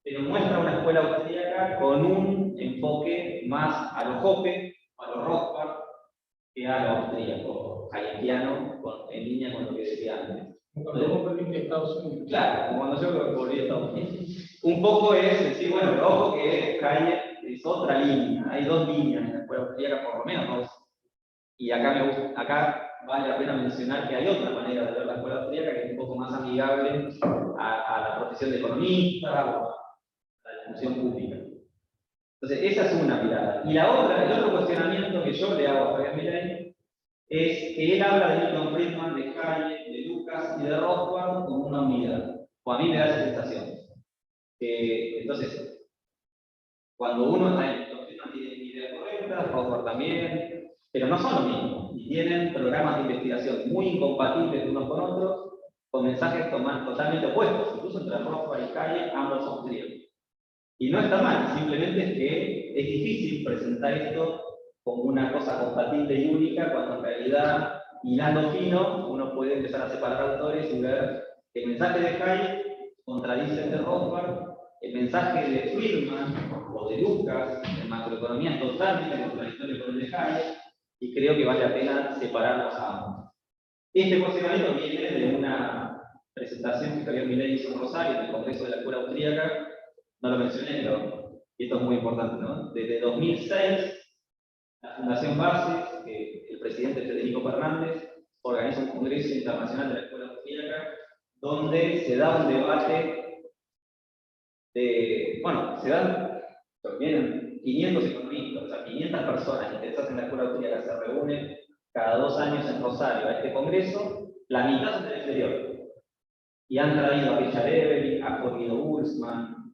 pero muestra una escuela austríaca con un enfoque más a lo Hoppe, a lo Rothbard, que a lo austríaco, haitiano, en línea con lo que decía antes. Cuando vos volviste a Estados Unidos. Claro, como cuando yo volví a Estados Unidos. Un poco es decir, bueno, pero ojo que Hayek es otra línea, hay dos líneas en la escuela austríaca, por lo menos dos. Y acá vale la pena mencionar que hay otra manera de ver la escuela austríaca que es un poco más amigable a la profesión de economista o a la discusión pública. Entonces, esa es una mirada. Y la otra, el otro cuestionamiento que yo le hago a Javier Milei es que él habla de Milton Friedman, de Hayek, de Lucas y de Rothbard como una unidad. O a mí me da esa sensación. Entonces, cuando uno está en Milton Friedman tiene ideas correctas, Rothbard también, pero no son lo mismo. Y tienen programas de investigación muy incompatibles unos con otros, con mensajes totalmente opuestos. Incluso entre Rothbard y Hayek, ambos son austríacos. Y no está mal, simplemente es que es difícil presentar esto como una cosa compatible y única, cuando en realidad, hilando fino, uno puede empezar a separar autores y ver que el mensaje de Hayek contradice el de Rothbard, el mensaje de Friedman o de Lucas en macroeconomía es totalmente contradictorio con el de Hayek, y creo que vale la pena separarlos a ambos. Este cuestionamiento viene de una presentación que Javier Milei hizo en Rosario, en el Congreso de la Escuela Austríaca. No lo mencioné, pero esto es muy importante, ¿no? Desde 2006, la Fundación Bases, el presidente Federico Fernández, organiza un Congreso Internacional de la Escuela Austríaca, donde se da un debate vienen 500 economistas, o sea, 500 personas interesadas en la Escuela Austríaca se reúnen cada 2 años en Rosario a este Congreso, la mitad son del exterior. Y han traído a Richard Evelyn, a Jorge Ulsman,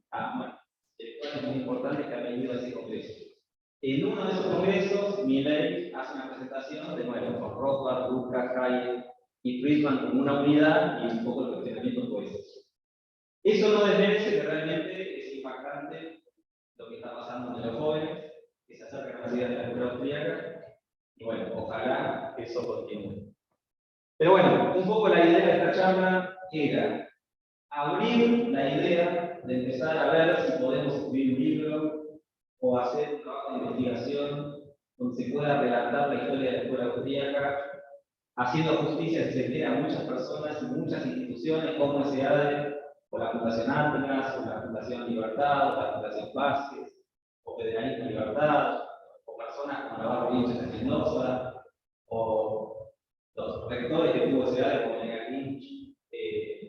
intelectuales muy importantes que han venido a ese congreso. En uno de esos congresos, Milei hace una presentación de nuevo con Rothbard, Lucas, Hayek y Friedman como una unidad y un poco el cuestionamiento pues. Eso no desmerece que realmente es impactante lo que está pasando entre los jóvenes, que se acercan a las ideas de la escuela austríaca, y bueno, ojalá que eso continúe. Pero bueno, un poco la idea de esta charla era abrir la idea de empezar a ver si podemos escribir un libro o hacer un trabajo de investigación donde se pueda relatar la historia de la escuela austríaca, haciendo justicia, si se quiere, a muchas personas y muchas instituciones como SEADE, o la Fundación Atlas, o la Fundación Libertad, o la Fundación Vázquez, o Federalismo Libertad, o personas como Navarro Vinches en Mendoza, o los rectores que tuvo SEADE como Edgar Lynch,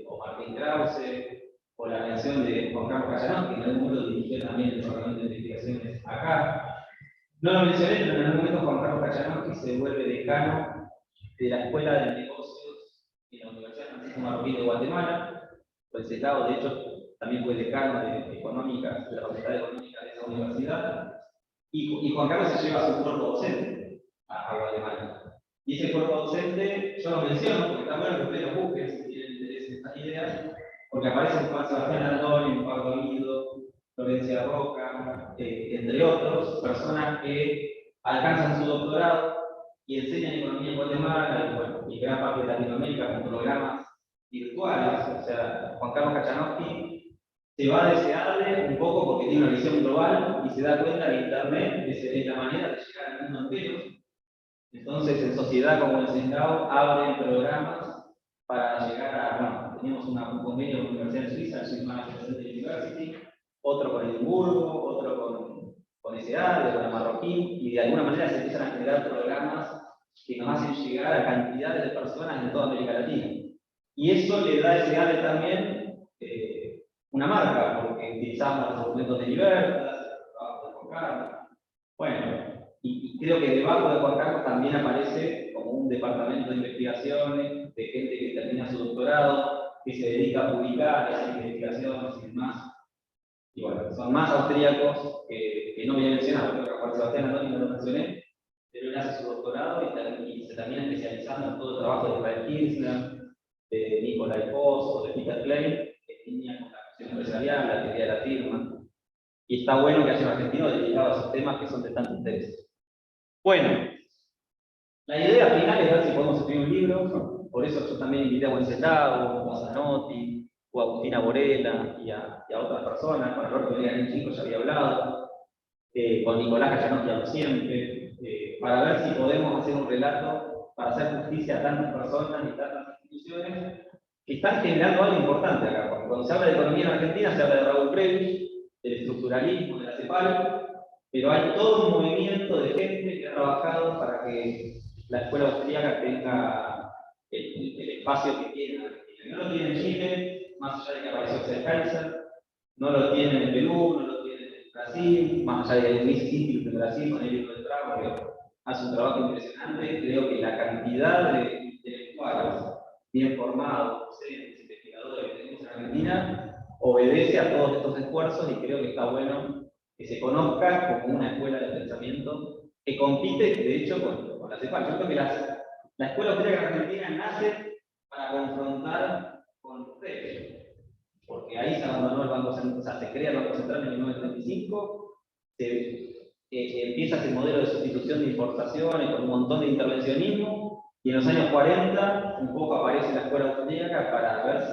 o Martín Krause, o la mención de Juan Carlos Casanova, que en algún momento dirigió también el Departamento de Investigaciones acá. No lo mencioné, pero en algún momento Juan Carlos Casanova se vuelve decano de la Escuela de Negocios en la Universidad Francisco Marroquín de Guatemala. Fue secado, de hecho, también fue decano de Económicas, de la Facultad de Económicas de esa universidad. Y Juan Carlos se lleva su cuerpo docente a Guatemala. Y ese cuerpo docente, yo lo menciono porque está bueno que ustedes lo busquen si tienen interés en estas ideas, porque aparecen Juan Sebastián Andoni, Pablo Guido, Florencia Roca, entre otros, personas que alcanzan su doctorado y enseñan economía en Guatemala y gran parte de Latinoamérica con programas virtuales. O sea, Juan Carlos Kachanowski se va a desearle un poco porque tiene una visión global y se da cuenta que Internet es la manera de llegar al mundo entero. Entonces, en sociedad como el CENCAO abren programas para llegar a, teníamos un convenio con la Universidad de Suiza, el Swiss Management University, otro con Edimburgo, otro con ESEAD, con la Marroquín, y de alguna manera se empiezan a generar programas que nos hacen llegar a cantidades de personas en toda América Latina. Y eso le da a ESEAD también una marca, porque utilizamos los documentos de Libertas, el trabajo de Juan Carlos. Bueno, y creo que debajo de Juan Carlos también aparece como un departamento de investigaciones, de gente que termina su doctorado, que se dedica a publicar, a hacer investigaciones y demás. Y bueno, son más austríacos que no voy a mencionar, creo que Juan Sebastián Antonio no lo mencioné, pero él hace su doctorado y se termina especializando en todo el trabajo de Israel Kirzner, de Nikolai Post o de Peter Klein, en línea con la acción empresarial, la teoría de la firma. Y está bueno que haya un argentino dedicado a esos temas que son de tanto interés. Bueno, la idea final es ver si podemos escribir un libro, por eso yo también invité a Wenceslao, a Zanotti, o a Agustina Borela y a otras personas, con Alberto Chico ya había hablado, con Nicolás Cayanowski hablo siempre, para ver si podemos hacer un relato para hacer justicia a tantas personas y tantas instituciones que están generando algo importante acá, porque cuando se habla de economía en Argentina se habla de Raúl Prebisch, del estructuralismo, de la CEPAL, pero hay todo un movimiento de gente que ha trabajado para que la escuela austríaca tenga el espacio que tiene en Argentina. No lo tiene en Chile, más allá de que apareció Axel Kaiser, no lo tiene en Perú, no lo tiene en Brasil, más allá de que hay un instituto en Brasil con Eric Beltrán, que hace un trabajo impresionante. Creo que la cantidad de intelectuales bien formados, docentes, investigadores que tenemos en Argentina obedece a todos estos esfuerzos y creo que está bueno que se conozca como una escuela de pensamiento que compite, de hecho, con la CEPAL. Yo creo que la escuela austríaca argentina nace para confrontar con ustedes, porque ahí se abandonó el Banco Central, o sea, se crea el Banco Central en 1935, empieza ese modelo de sustitución de importaciones con un montón de intervencionismo, y en los años 40 un poco aparece la escuela austríaca para ver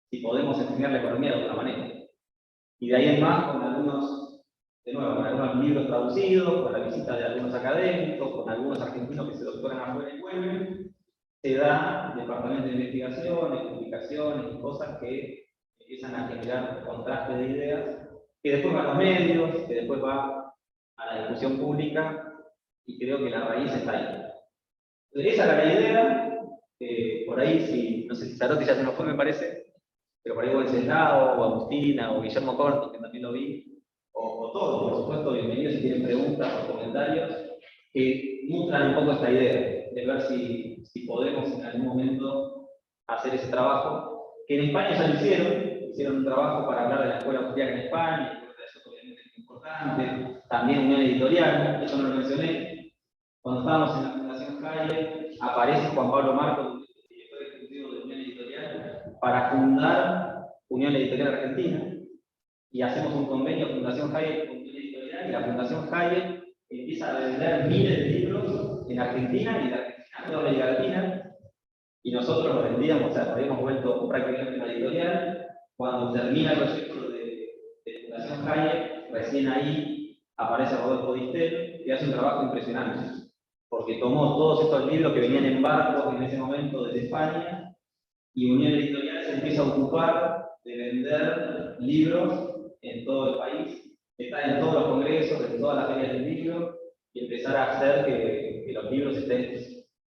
si podemos enseñar la economía de otra manera. Y de ahí en más, con algunos libros traducidos, con la visita de algunos académicos, con algunos argentinos que se doctoran afuera y vuelven, se da departamentos de investigaciones, publicaciones y cosas que empiezan a generar contraste de ideas, que después va a los medios, que después va a la discusión pública, y creo que la raíz está ahí. Entonces, esa era la idea. Por ahí, no sé si Zanotti ya se nos fue, me parece, pero por ahí Wenceslao, o Agustina, o Guillermo Corto, que también lo vi, o todos, por supuesto, bienvenidos si tienen preguntas o comentarios, que nutran un poco esta idea, de ver si podemos en algún momento hacer ese trabajo, que en España ya lo hicieron un trabajo para hablar de la escuela austríaca en España, y eso obviamente es importante, también unión editorial, eso no lo mencioné. Cuando estábamos en la Fundación Hayek, aparece Juan Pablo Marcos, director ejecutivo de Unión Editorial, para fundar Unión Editorial Argentina, y hacemos un convenio Fundación Hayek con Unión Editorial, y la Fundación Hayek empieza a vender miles de libros en Argentina y de Argentina a toda América Latina, y nosotros lo vendíamos, o sea, habíamos vuelto prácticamente una editorial. Cuando termina el proyecto de Fundación Hayek, recién ahí aparece Rodolfo Distel, que hace un trabajo impresionante, porque tomó todos estos libros que venían en barcos en ese momento desde España, y Unión Editorial se empieza a ocupar de vender libros en todo el país, estar en todos los congresos, en todas las ferias del libro, y empezar a hacer que los libros estén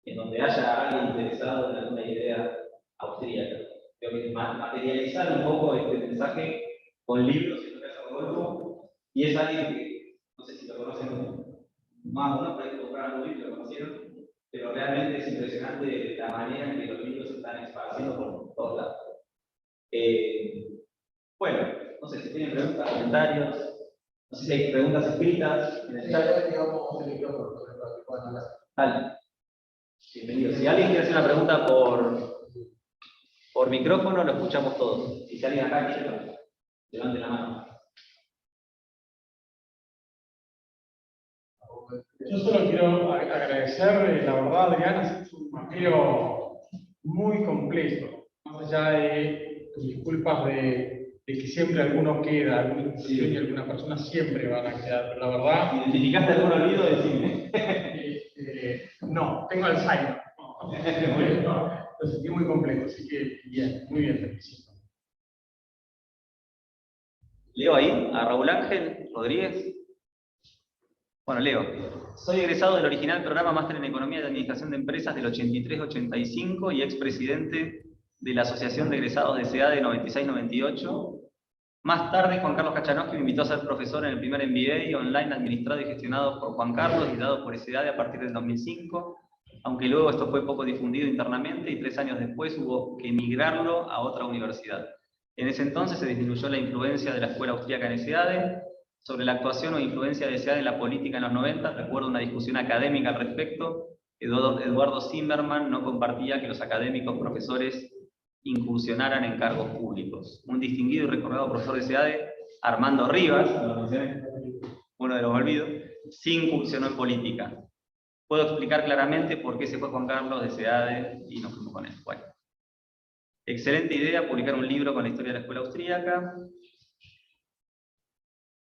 en donde haya alguien interesado en alguna idea austríaca. Creo que materializar un poco este mensaje con libros, en lo que hace Rodolfo, y es alguien que, no sé si lo conocen más o menos, para comprar algún libro, lo conocieron, pero realmente es impresionante la manera en que los libros se están esparciendo por todos lados. Bueno, no sé si tienen preguntas, comentarios, no sé si hay preguntas escritas en el chat. Dale. Bienvenido. Si alguien quiere hacer una pregunta por micrófono, lo escuchamos todos. Y si alguien acá quiere, levante la mano. Yo solo quiero agradecer, la verdad, Adrián, es un mapeo muy completo. Más allá de tus disculpas de que siempre alguno queda, alguna institución y alguna persona siempre van a quedar, pero la verdad... ¿Identificaste algún olvido? Decime. No, tengo Alzheimer. lo sentí muy completo, así que bien, muy bien, felicito. Leo ahí a Raúl Ángel Rodríguez. Bueno, leo. Soy egresado del original programa Máster en Economía y Administración de Empresas del 83-85 y expresidente de la Asociación de Egresados de SEADE 96-98. Más tarde, Juan Carlos Kachanowski me invitó a ser profesor en el primer MBA online administrado y gestionado por Juan Carlos y dado por SEADE a partir del 2005, aunque luego esto fue poco difundido internamente y 3 años después hubo que migrarlo a otra universidad. En ese entonces se disminuyó la influencia de la escuela austríaca en SEADE. Sobre la actuación o influencia de SEADE en la política en los 90, recuerdo una discusión académica al respecto. Eduardo Zimmerman no compartía que los académicos profesores incursionaran en cargos públicos. Un distinguido y recordado profesor de SEADE, Armando Rivas, uno de los olvidos, sí incursionó en política. Puedo explicar claramente por qué se fue Juan Carlos de SEADE y nos fuimos con él. Bueno. Excelente idea publicar un libro con la historia de la escuela austríaca.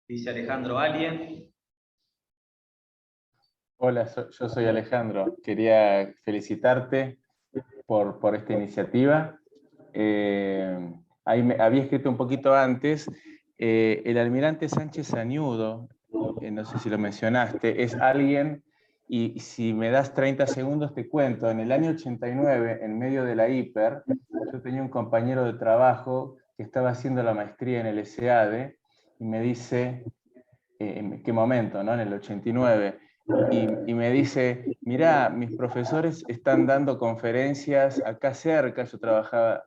Dice Alejandro Alien. Hola, yo soy Alejandro. Quería felicitarte por esta iniciativa. Había escrito un poquito antes. El almirante Sánchez Añudo, no sé si lo mencionaste, es alguien, y si me das 30 segundos te cuento, en el año 89, en medio de la hiper, yo tenía un compañero de trabajo que estaba haciendo la maestría en el SEADE, y me dice, ¿en qué momento, no? En el 89, y me dice, mirá, mis profesores están dando conferencias acá cerca, yo trabajaba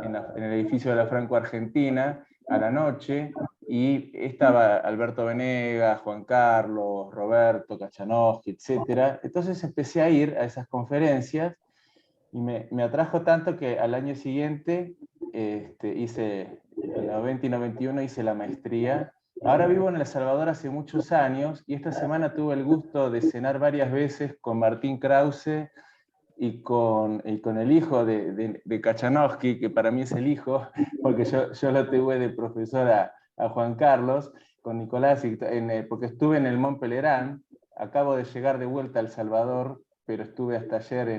en el edificio de la Franco Argentina, a la noche, y estaba Alberto Venegas, Juan Carlos, Roberto, Kachanowski, etc. Entonces empecé a ir a esas conferencias, y me atrajo tanto que al año siguiente, hice, en 90 y 91 hice la maestría. Ahora vivo en El Salvador hace muchos años, y esta semana tuve el gusto de cenar varias veces con Martín Krause y con el hijo de Kachanowski, que para mí es el hijo, porque yo lo tuve de profesor a Juan Carlos, con Nicolás, porque estuve en el Mont Pelerin. Acabo de llegar de vuelta a El Salvador, pero estuve hasta ayer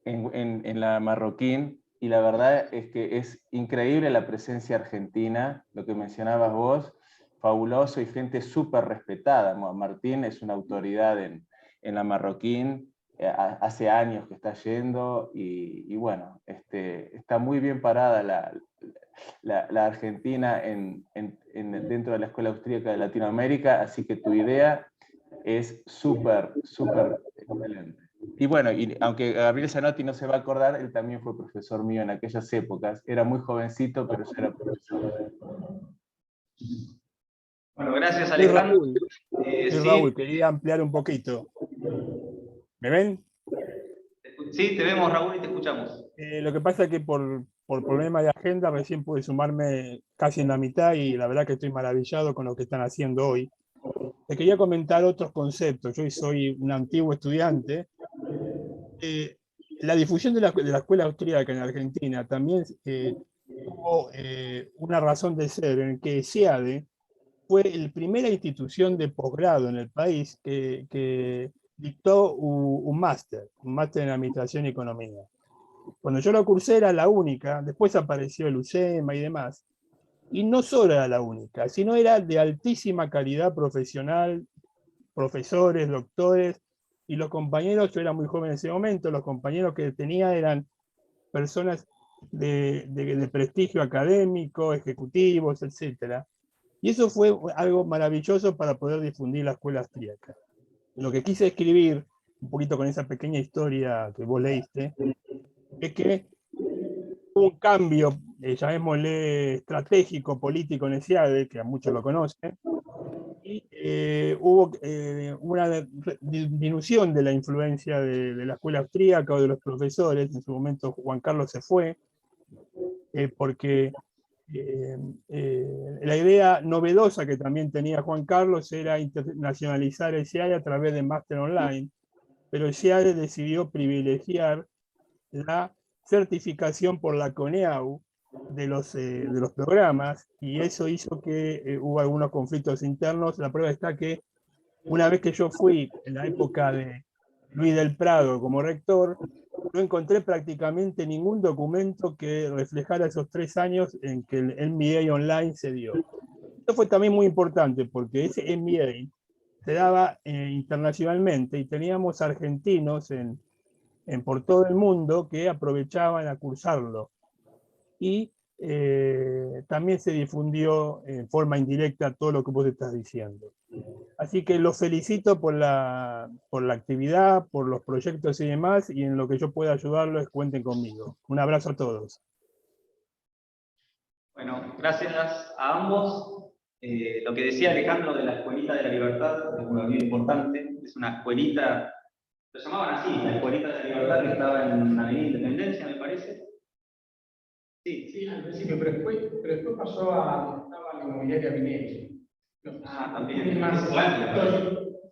en la Marroquín, y la verdad es que es increíble la presencia argentina, lo que mencionabas vos, fabuloso, y gente súper respetada. Martín es una autoridad en la Marroquín, hace años que está yendo, y bueno, está muy bien parada la Argentina dentro de la Escuela Austríaca de Latinoamérica, así que tu idea es súper, súper excelente. Y bueno, aunque Gabriel Zanotti no se va a acordar, él también fue profesor mío en aquellas épocas. Era muy jovencito, pero ya era profesor. Bueno, gracias Alejandro. Raúl, quería ampliar un poquito. ¿Me ven? Sí, te vemos, Raúl, y te escuchamos. Lo que pasa es que por problema de agenda recién pude sumarme casi en la mitad, y la verdad que estoy maravillado con lo que están haciendo hoy. Te quería comentar otros conceptos. Yo soy un antiguo estudiante. La difusión de la escuela austríaca en Argentina también tuvo una razón de ser, en que SEADE fue la primera institución de posgrado en el país que dictó un máster en Administración y Economía. Cuando yo lo cursé era la única, después apareció el UCEMA y demás, y no solo era la única, sino era de altísima calidad profesional, profesores, doctores, y los compañeros, yo era muy joven en ese momento, los compañeros que tenía eran personas de prestigio académico, ejecutivos, etc. Y eso fue algo maravilloso para poder difundir la escuela austríaca. Lo que quise escribir, un poquito con esa pequeña historia que vos leíste, es que hubo un cambio, llamémosle estratégico, político en el SEADE, que a muchos lo conocen, y hubo una disminución de la influencia de la escuela austríaca o de los profesores. En su momento Juan Carlos se fue, porque la idea novedosa que también tenía Juan Carlos era internacionalizar el SEADE a través de máster online, pero el SEADE decidió privilegiar la certificación por la CONEAU de los programas, y eso hizo que hubo algunos conflictos internos. La prueba está que una vez que yo fui, en la época de Luis del Prado como rector, no encontré prácticamente ningún documento que reflejara esos 3 años en que el MBA online se dio. Esto fue también muy importante porque ese MBA se daba internacionalmente y teníamos argentinos por todo el mundo que aprovechaban a cursarlo. Y también se difundió en forma indirecta todo lo que vos estás diciendo. Así que los felicito por la actividad, por los proyectos y demás, y en lo que yo pueda ayudarlos, cuenten conmigo. Un abrazo a todos. Bueno, gracias a ambos. Lo que decía Alejandro de la Escuelita de la Libertad es muy importante. Es una escuelita, lo llamaban así, la Escuelita de la Libertad, que estaba en Avenida Independencia, me parece. Sí, Sí, al principio, pero después pasó a estaba la inmobiliaria Vinelli. También. Tiene más,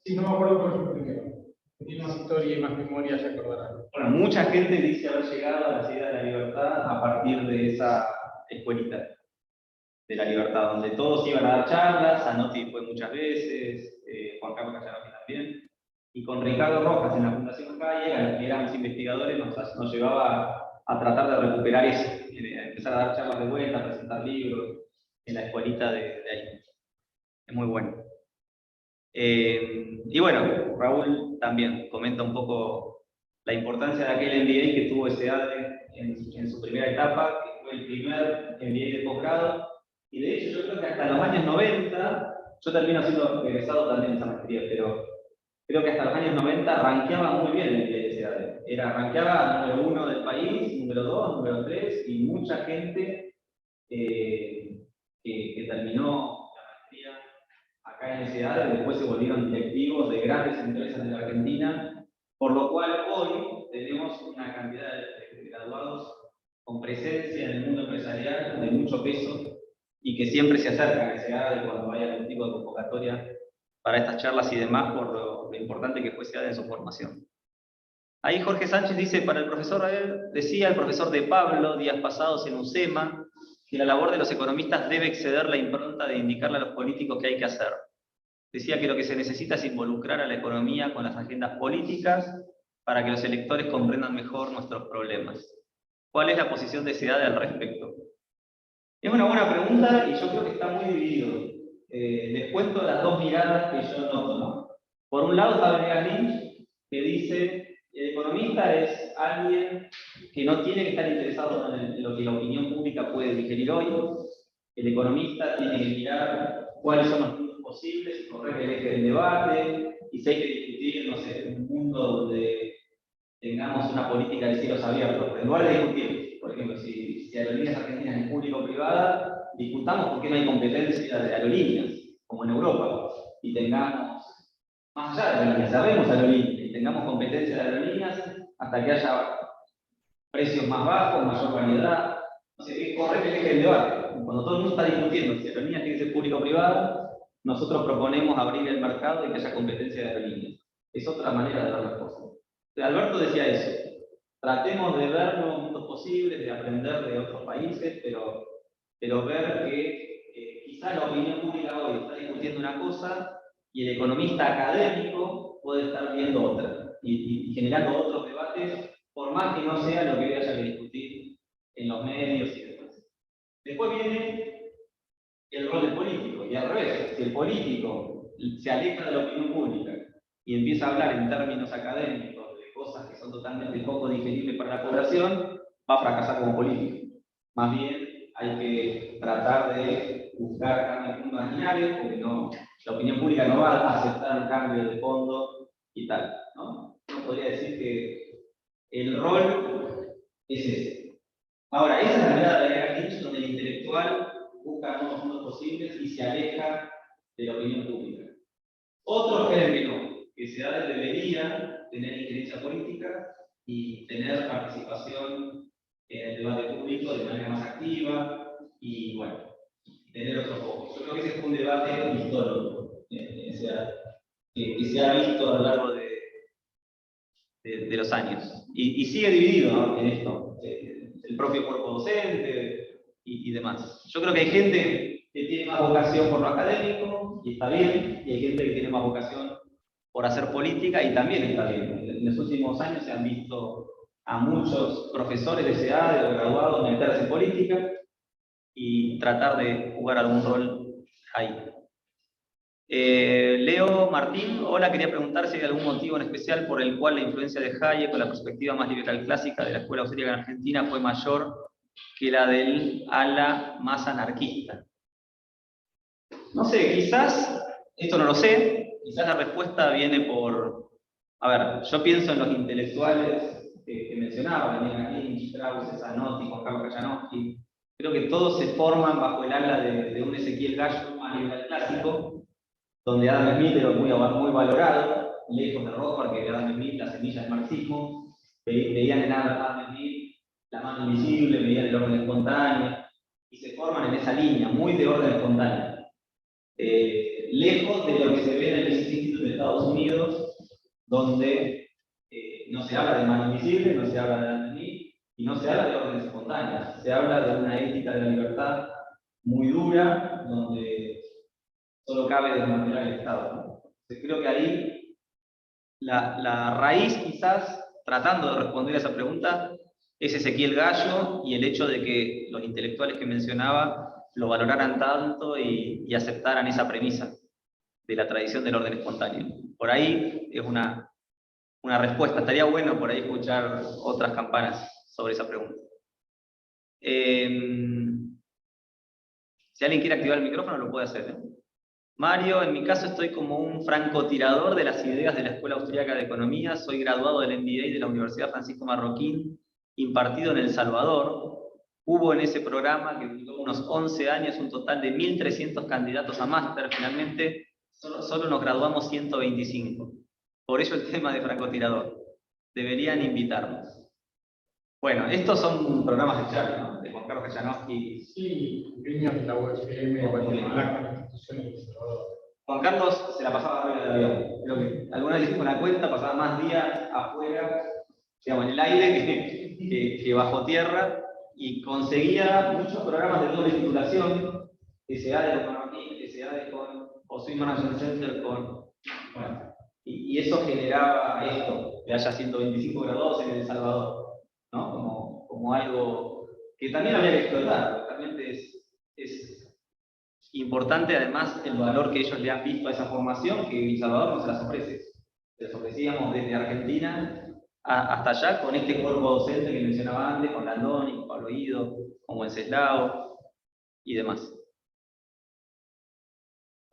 sí, no me acuerdo cuál fue el primero. Tiene más historia y más memoria, se acordarán. Bueno, mucha gente dice haber llegado a la ciudad de la Libertad a partir de esa escuelita de la Libertad, donde todos iban a dar charlas. Zanotti fue muchas veces, Juan Carlos Callarotti también, y con Ricardo Rojas en la Fundación Calle, que éramos investigadores, nos llevaba a tratar de recuperar eso, a empezar a dar charlas de vuelta, a presentar libros en la escuelita de ahí. Es muy bueno. Y bueno, Raúl también comenta un poco la importancia de aquel MBA que tuvo SEADE en su primera etapa, que fue el primer MBA de posgrado. Y de hecho yo creo que hasta los años 90, yo termino siendo egresado también en esa materia, pero creo que hasta los años 90 rankeaba muy bien el MBA de SEADE. Rankeaba número 1 del país, número 2, número 3, y mucha gente que terminó la maestría acá en SEADE después se volvieron directivos de grandes empresas de la Argentina, por lo cual hoy tenemos una cantidad de graduados con presencia en el mundo empresarial de mucho peso, y que siempre se acercan a SEADE cuando haya algún tipo de convocatoria para estas charlas y demás, por lo importante que fue SEADE en su formación. Ahí Jorge Sánchez dice, para el profesor, decía el profesor de Pablo, días pasados en UCEMA, que la labor de los economistas debe exceder la impronta de indicarle a los políticos qué hay que hacer. Decía que lo que se necesita es involucrar a la economía con las agendas políticas para que los electores comprendan mejor nuestros problemas. ¿Cuál es la posición de SEADE al respecto? Es una buena pregunta y yo creo que está muy dividido. Les cuento las dos miradas que yo noto, ¿no? Por un lado está Venegas Lynch, que dice, el economista es alguien que no tiene que estar interesado en lo que la opinión pública puede digerir hoy. El economista tiene que mirar cuáles son los puntos posibles y correr el eje del debate, y si hay que discutir, no sé, en un mundo donde tengamos una política de cielos abiertos, en lugar de discutir, por ejemplo, si Aerolíneas Argentinas es público-privada, discutamos por qué no hay competencia de aerolíneas, como en Europa, y tengamos, más allá de aerolíneas, sabemos aerolíneas, y tengamos competencia de aerolíneas hasta que haya precios más bajos, mayor variedad. No sé, correr el eje del debate. Cuando todo el mundo está discutiendo si aerolíneas tiene que ser público-privada, nosotros proponemos abrir el mercado y que haya competencia de aerolíneas. Es otra manera de ver las cosas. Alberto decía eso. Tratemos de ver nuevos mundos posibles, de aprender de otros países, pero ver que quizá la opinión pública hoy está discutiendo una cosa y el economista académico puede estar viendo otra y generando otros debates, por más que no sea lo que hoy haya que discutir en los medios y demás. Después viene el rol del político, y al revés, si el político se aleja de la opinión pública y empieza a hablar en términos académicos de cosas que son totalmente poco digeribles para la población, va a fracasar como político. Más bien hay que tratar de buscar cambios fundamentales, porque la opinión pública no va a aceptar un cambio de fondo y tal, ¿no? Uno podría decir que el rol es ese. Ahora, esa es la mirada de Venegas Lynch, donde el intelectual busca todos los mundos posibles y se aleja de la opinión pública. Otros creen que SEADE debería tener injerencia política y tener participación en el debate público de manera más activa y, bueno, tener otros focos. Yo creo que ese es un debate histórico que se ha visto a lo largo de los años. Y sigue dividido, ¿no?, en esto. El propio cuerpo docente y demás. Yo creo que hay gente que tiene más vocación por lo académico, y está bien, y hay gente que tiene más vocación por hacer política, y también está bien. en los últimos años se han visto a muchos profesores de SEADE o graduados meterse en política y tratar de jugar algún rol ahí. Leo Martín, hola, quería preguntar si hay algún motivo en especial por el cual la influencia de Hayek con la perspectiva más liberal clásica de la escuela austríaca en Argentina fue mayor que la del ala más anarquista. No sé, quizás, esto no lo sé, quizás la respuesta viene por... A ver, yo pienso en los intelectuales que mencionaba, Daniel Lynch, Krause, Zanotti, Juan Carlos Kajanowski. Creo que todos se forman bajo el ala de un Ezequiel Gallo más liberal clásico, donde Adam Smith era muy valorado, lejos de Rothbard, que Adam Smith, la semilla del marxismo, veían en Adam Smith la mano invisible, veían el orden espontáneo, y se forman en esa línea, muy de orden espontáneo. Lejos de lo que se ve en el Instituto de Estados Unidos, donde no se habla de mano invisible, no se habla de Adam Smith, y no se habla de órdenes espontáneas, se habla de una ética de la libertad muy dura, donde solo cabe desmantelar el Estado, ¿no? Entonces, creo que ahí la raíz, quizás, tratando de responder a esa pregunta, es Ezequiel Gallo y el hecho de que los intelectuales que mencionaba lo valoraran tanto y aceptaran esa premisa de la tradición del orden espontáneo. Por ahí es una respuesta. Estaría bueno por ahí escuchar otras campanas sobre esa pregunta. Si alguien quiere activar el micrófono, lo puede hacer, ¿eh? Mario, en mi caso estoy como un francotirador de las ideas de la Escuela Austríaca de Economía, soy graduado del MBA de la Universidad Francisco Marroquín, impartido en El Salvador. Hubo en ese programa, que duró unos 11 años, un total de 1.300 candidatos a máster, finalmente solo nos graduamos 125. Por ello el tema de francotirador. Deberían invitarnos. Bueno, estos son programas de charla, ¿no? De Juan Carlos Kajanowski. Sí, niños de la UFM, Guatemala, con instituciones de Salvador. Juan Carlos se la pasaba arriba del avión. Creo que alguna vez hicimos la cuenta, pasaba más días afuera, digamos, en el aire que bajo tierra, y conseguía muchos programas de doble titulación, SEADE con Martín, SEADE con Oswin Management Center, con... Bueno, y eso generaba esto, que haya 125 graduados en El Salvador, ¿no? Como algo que también había que explotar. Realmente es importante, además, el valor que ellos le han visto a esa formación, que El Salvador no se las ofrece. Se las ofrecíamos desde Argentina hasta allá, con este cuerpo docente que mencionaba antes, con Landoni, con Pablo Ido, con Wenceslao y demás.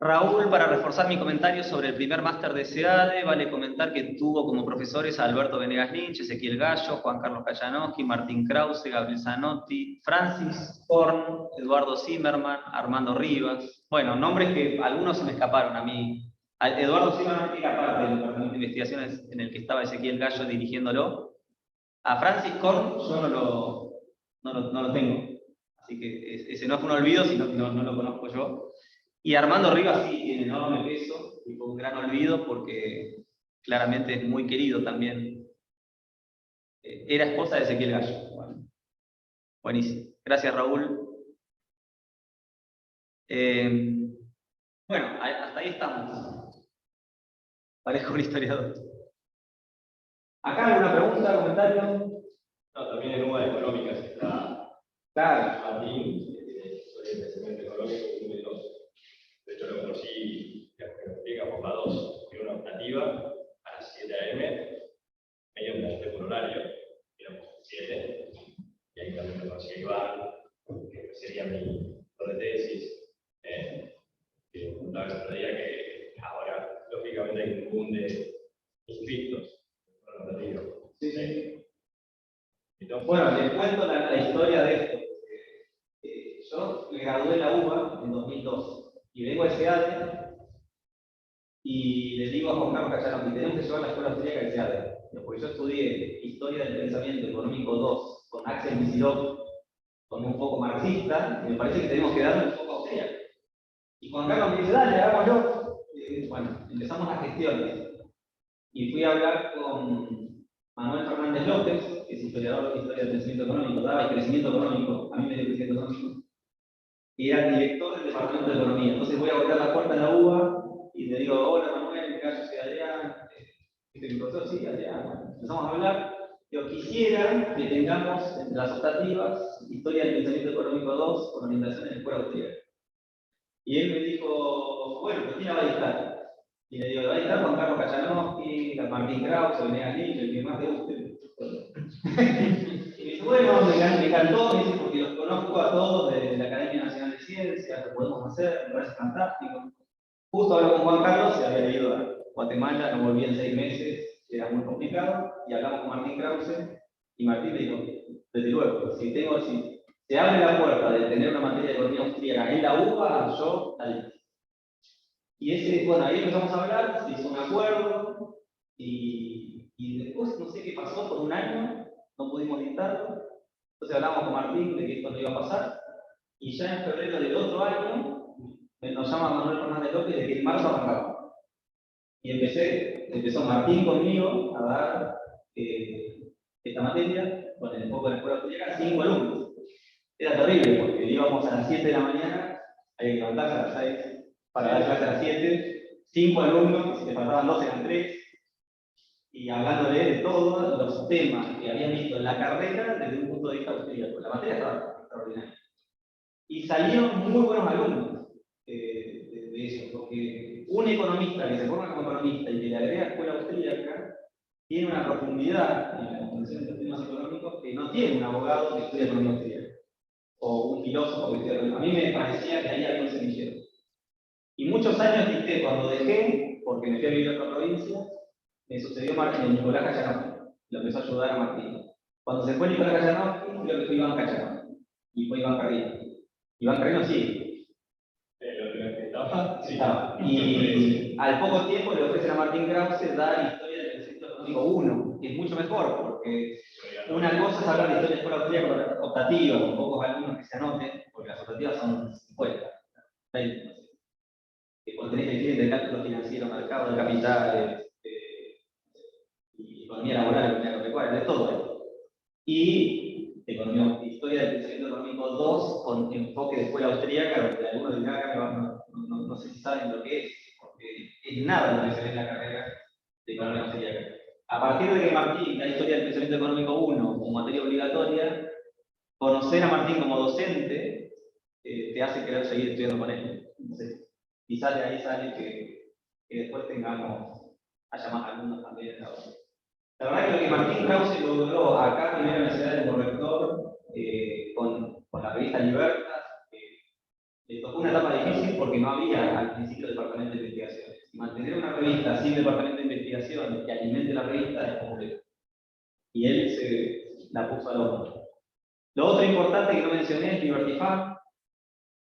Raúl, para reforzar mi comentario sobre el primer máster de SEADE, vale comentar que tuvo como profesores a Alberto Venegas Lynch, Ezequiel Gallo, Juan Carlos Kajanowski, Martín Krause, Gabriel Zanotti, Francis Horn, Eduardo Zimmerman, Armando Rivas. Bueno, nombres que algunos se me escaparon a mí. Eduardo Zimmerman era parte del departamento de investigaciones en el que estaba Ezequiel Gallo dirigiéndolo. A Francis Horn yo no lo tengo. Así que ese no es un olvido, sino que no lo conozco yo. Y Armando Rivas sí tiene enorme peso y fue un gran olvido porque claramente es muy querido también. Era esposa de Ezequiel Gallo. Bueno, buenísimo. Gracias, Raúl. Bueno, hasta ahí estamos. Parezco un historiador. ¿Acá alguna pregunta, comentario? No, también en UBA Económicas está Claro. Martín, sobre el crecimiento económico número 2. De hecho, lo conocí, que me explica por la 2, que una optativa a las 7 AM, medio un ajuste por horario, éramos 7, y ahí también me conocí a Iván, que sería mi de tesis. Que contaba el otro día que ahora, lógicamente, hay un boom de inscritos. Sí. Entonces, bueno, les cuento la historia de esto. Yo me gradué en la UBA en 2002 y vengo a SEADE y le digo a Juan Carlos Kajanowski, tenemos que llevar la escuela austríaca de SEADE. Porque yo estudié Historia del Pensamiento Económico 2 con Axel Kicillof, con un poco marxista, y me parece que tenemos que darle un poco austríaco. Y Juan Carlos me dice, dale, hagámoslo. Bueno, empezamos las gestiones. Y fui a hablar con Manuel Fernández López, que es historiador de Historia del Pensamiento Económico, daba el crecimiento económico, a mí me dio crecimiento económico, y era el director del Departamento de Economía. Entonces voy a golpear la puerta en la UBA y le digo, hola Manuel, yo soy Adrián, Este mi profesor, sí, allá. Empezamos a hablar. Yo quisiera que tengamos entre las optativas Historia del Pensamiento Económico 2 con orientación en la escuela austríaca. Y él me dijo, bueno, pues ¿quién la va a dictar? Y le digo, va a dictar Juan Carlos Kachanowski, Martín Krause, Venegas Lynch, el que más te guste. Y me dice, bueno, me encantó, me dice, porque los conozco a todos de la Academia Nacional de Ciencias, lo podemos hacer, me parece fantástico. Justo habló con Juan Carlos, se había ido a Guatemala, no volví en 6 meses, era muy complicado, y hablamos con Martín Krause, y Martín me dijo, desde luego, si se abre la puerta de tener una materia de economía austríaca en la UBA, yo la dicto. Y bueno, ahí empezamos a hablar, se hizo un acuerdo, y después no sé qué pasó por un año, no pudimos dictarlo. Entonces hablamos con Martín de que esto no iba a pasar, y ya en febrero del otro año nos llama Manuel Fernández López de que en marzo arrancamos. Y empezó Martín conmigo a dar esta materia, con el enfoque de la escuela austríaca, 5 alumnos. Era terrible porque íbamos a las 7 de la mañana, hay que levantarse a las 6 para dar clase a las 7, 5 alumnos, si te faltaban 2 eran 3, y hablándole de todos los temas que habían visto en la carrera desde un punto de vista austríaco. La materia estaba extraordinaria. Y salieron muy buenos alumnos de eso, porque un economista que se forma como economista y que le agrega escuela austríaca tiene una profundidad en la comprensión de los temas económicos que no tiene un abogado que estudia economía austríaca o un filósofo que estudia economía. A mí me parecía que ahí había un semillero. Y muchos años dicté cuando dejé, porque me fui a vivir a otra provincia, me sucedió Nicolás Kachanowski, lo empezó a ayudar a Martín. Cuando se fue Nicolás Kachanowski, creo que fue Iván Kachanowski, y fue Iván Carrino. Iván Carrino sí. Sí. Estaba. Y al poco tiempo le ofrecen a Martín Krause dar Historia del Pensamiento Económico 1, que es mucho mejor, porque una cosa es hablar de historia de escuela austríaca optativa, con pocos alumnos que se anoten, porque las optativas son 50, 20, que cuando tenés que decir de cálculo financiero, mercado de capitales, y economía laboral, economía agropecuaria, de todo esto. Y historia del pensamiento económico 2 con enfoque de escuela austríaca, donde algunos dirán, no sé si saben lo que es, porque es nada lo que se ve en la carrera de economía austríaca. A partir de que Martín da historia del pensamiento económico 1 como materia obligatoria, conocer a Martín como docente te hace querer seguir estudiando con él. Entonces, quizás de ahí sale que después haya más alumnos también en la otra. La verdad que lo que Martín Krause logró acá primero en la ciudad de corrector con la revista Libertas, le tocó una etapa difícil porque no había al principio departamento de investigación. Y mantener una revista sin departamento de investigación que alimente la revista es complejo. Y él se la puso al hombro. Lo otro importante que no mencioné es Liberty Fund.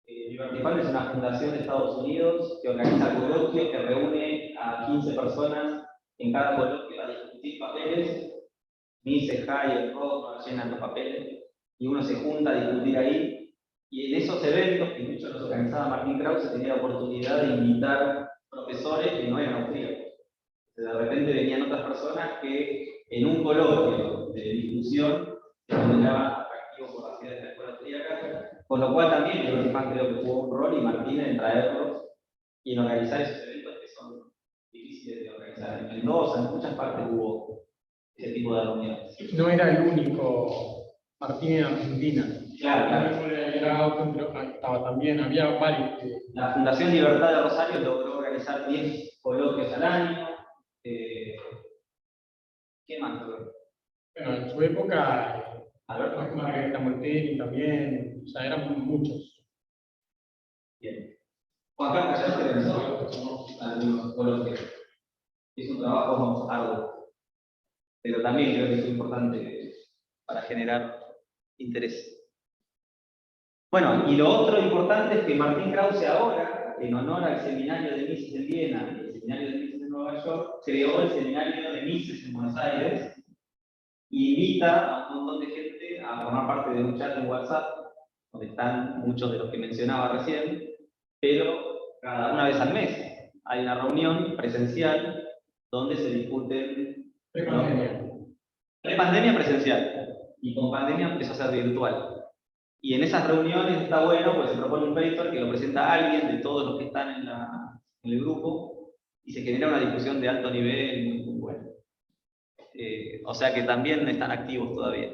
Liberty Fund es una fundación de Estados Unidos que organiza coloquios que reúne a 15 personas en cada coloquio a discutir papeles. Mises, Hayek, Rothbard llenan los papeles y uno se junta a discutir ahí. Y en esos eventos, que muchos los organizaba Martín Krause, tenía la oportunidad de invitar profesores que no eran austríacos. De repente venían otras personas que en un coloquio de discusión se consideraban atractivos por las ideas de la escuela austríaca, con lo cual también Liberty Fund creo que jugó un rol y Martín en traerlos y en organizar esos eventos que son difíciles de organizar. En Mendoza, en muchas partes hubo ese tipo de reuniones. No era el único Martín en Argentina. Claro. Estaba también, había varios. La Fundación Libertad de Rosario logró organizar 10 coloquios al año. ¿Qué más logró? Bueno, en su época, Margarita Molteni también, o sea, eran muchos. Bien. Juan Carlos ya se organizó algunos coloquios. Es un trabajo arduo, pero también creo que es importante para generar interés. Bueno, y lo otro importante es que Martín Krause ahora, en honor al seminario de Mises en Viena y el seminario de Mises en Nueva York, creó el seminario de Mises en Buenos Aires y invita a un montón de gente a formar parte de un chat en WhatsApp, donde están muchos de los que mencionaba recién, pero cada una vez al mes hay una reunión presencial donde se discuten pre-pandemia presencial y con pandemia empezó a ser virtual. Y en esas reuniones está bueno, pues se propone un paper que lo presenta alguien de todos los que están en el grupo y se genera una discusión de alto nivel muy buena. O sea que también están activos todavía.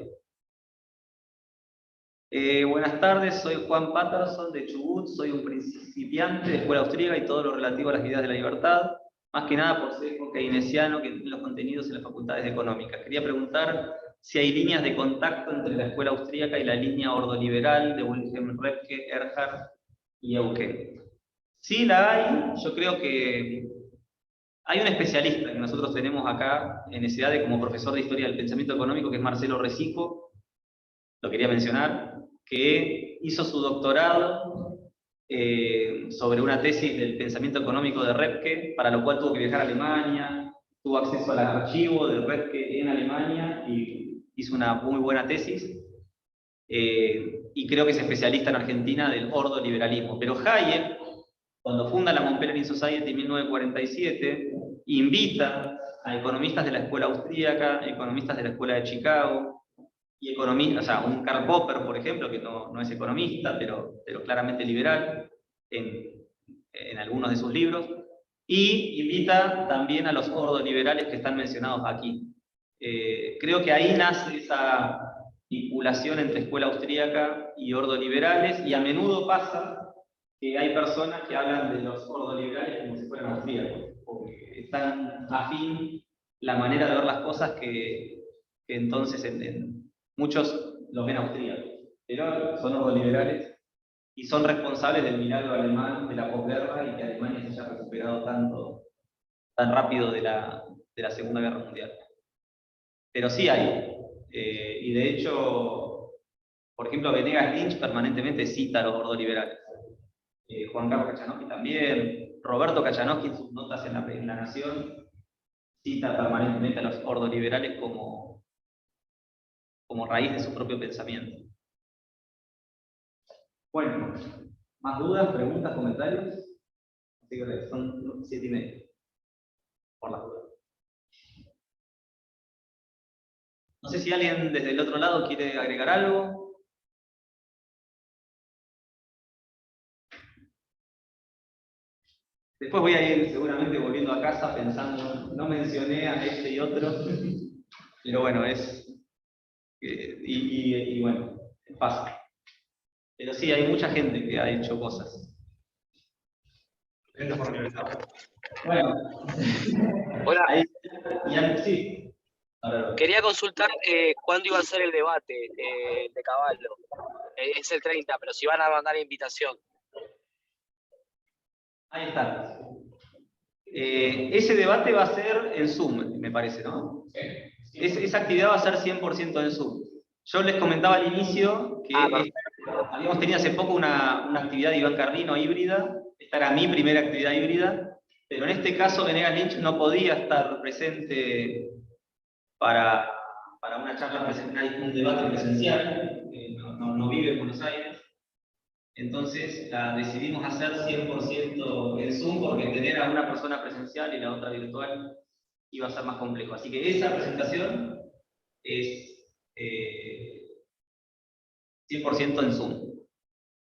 Buenas tardes, soy Juan Patterson de Chubut, soy un principiante de escuela austríaca y todo lo relativo a las ideas de la libertad, más que nada por ser keynesiano que en los contenidos en las facultades económicas. Quería preguntar si hay líneas de contacto entre la escuela austríaca y la línea ordoliberal de Wilhelm Röpke, Erhard y Eucken. Sí la hay, yo creo que hay un especialista que nosotros tenemos acá en SEADE como profesor de Historia del Pensamiento Económico, que es Marcelo Recico, lo quería mencionar, que hizo su doctorado sobre una tesis del pensamiento económico de Röpke, para lo cual tuvo que viajar a Alemania, tuvo acceso al archivo de Röpke en Alemania y hizo una muy buena tesis. Y creo que es especialista en Argentina del ordoliberalismo. Pero Hayek, cuando funda la Mont Pelerin Society en 1947, invita a economistas de la escuela austríaca, economistas de la escuela de Chicago, y economistas, o sea, un Karl Popper, por ejemplo, que no es economista, pero claramente liberal en algunos de sus libros, y invita también a los ordoliberales que están mencionados aquí. Creo que ahí nace esa vinculación entre escuela austríaca y ordoliberales, y a menudo pasa que hay personas que hablan de los ordoliberales como si fueran austríacos, porque están afín la manera de ver las cosas que entonces muchos los ven austríacos, pero son ordoliberales y son responsables del milagro alemán de la posguerra y que Alemania se haya recuperado tan rápido de la Segunda Guerra Mundial. Pero sí hay, y de hecho, por ejemplo, Venegas Lynch permanentemente cita a los ordoliberales. Juan Carlos Kachanowski también, Roberto Kachanowski en sus notas en la Nación cita permanentemente a los ordoliberales como raíz de su propio pensamiento. Bueno, ¿más dudas, preguntas, comentarios? Así que son 7:30, por las dudas. No sé si alguien desde el otro lado quiere agregar algo. Después voy a ir seguramente volviendo a casa pensando, no mencioné a este y otro, pero bueno, y bueno, pasa. Pero sí, hay mucha gente que ha hecho cosas. Bueno, hola. Ahí, sí. Quería consultar cuándo iba a ser el debate de Caballo. Es el 30, pero si van a mandar invitación. Ahí está. Ese debate va a ser en Zoom, me parece, ¿no? Esa actividad va a ser 100% en Zoom. Yo les comentaba al inicio que habíamos tenido hace poco una actividad de Iván Carlino híbrida. Esta era mi primera actividad híbrida, pero en este caso Venegas Lynch no podía estar presente para una charla presencial, un debate presencial, no vive en Buenos Aires. Entonces decidimos hacer 100% en Zoom, porque tener a una persona presencial y la otra virtual iba a ser más complejo. Así que esa presentación es 100% en Zoom.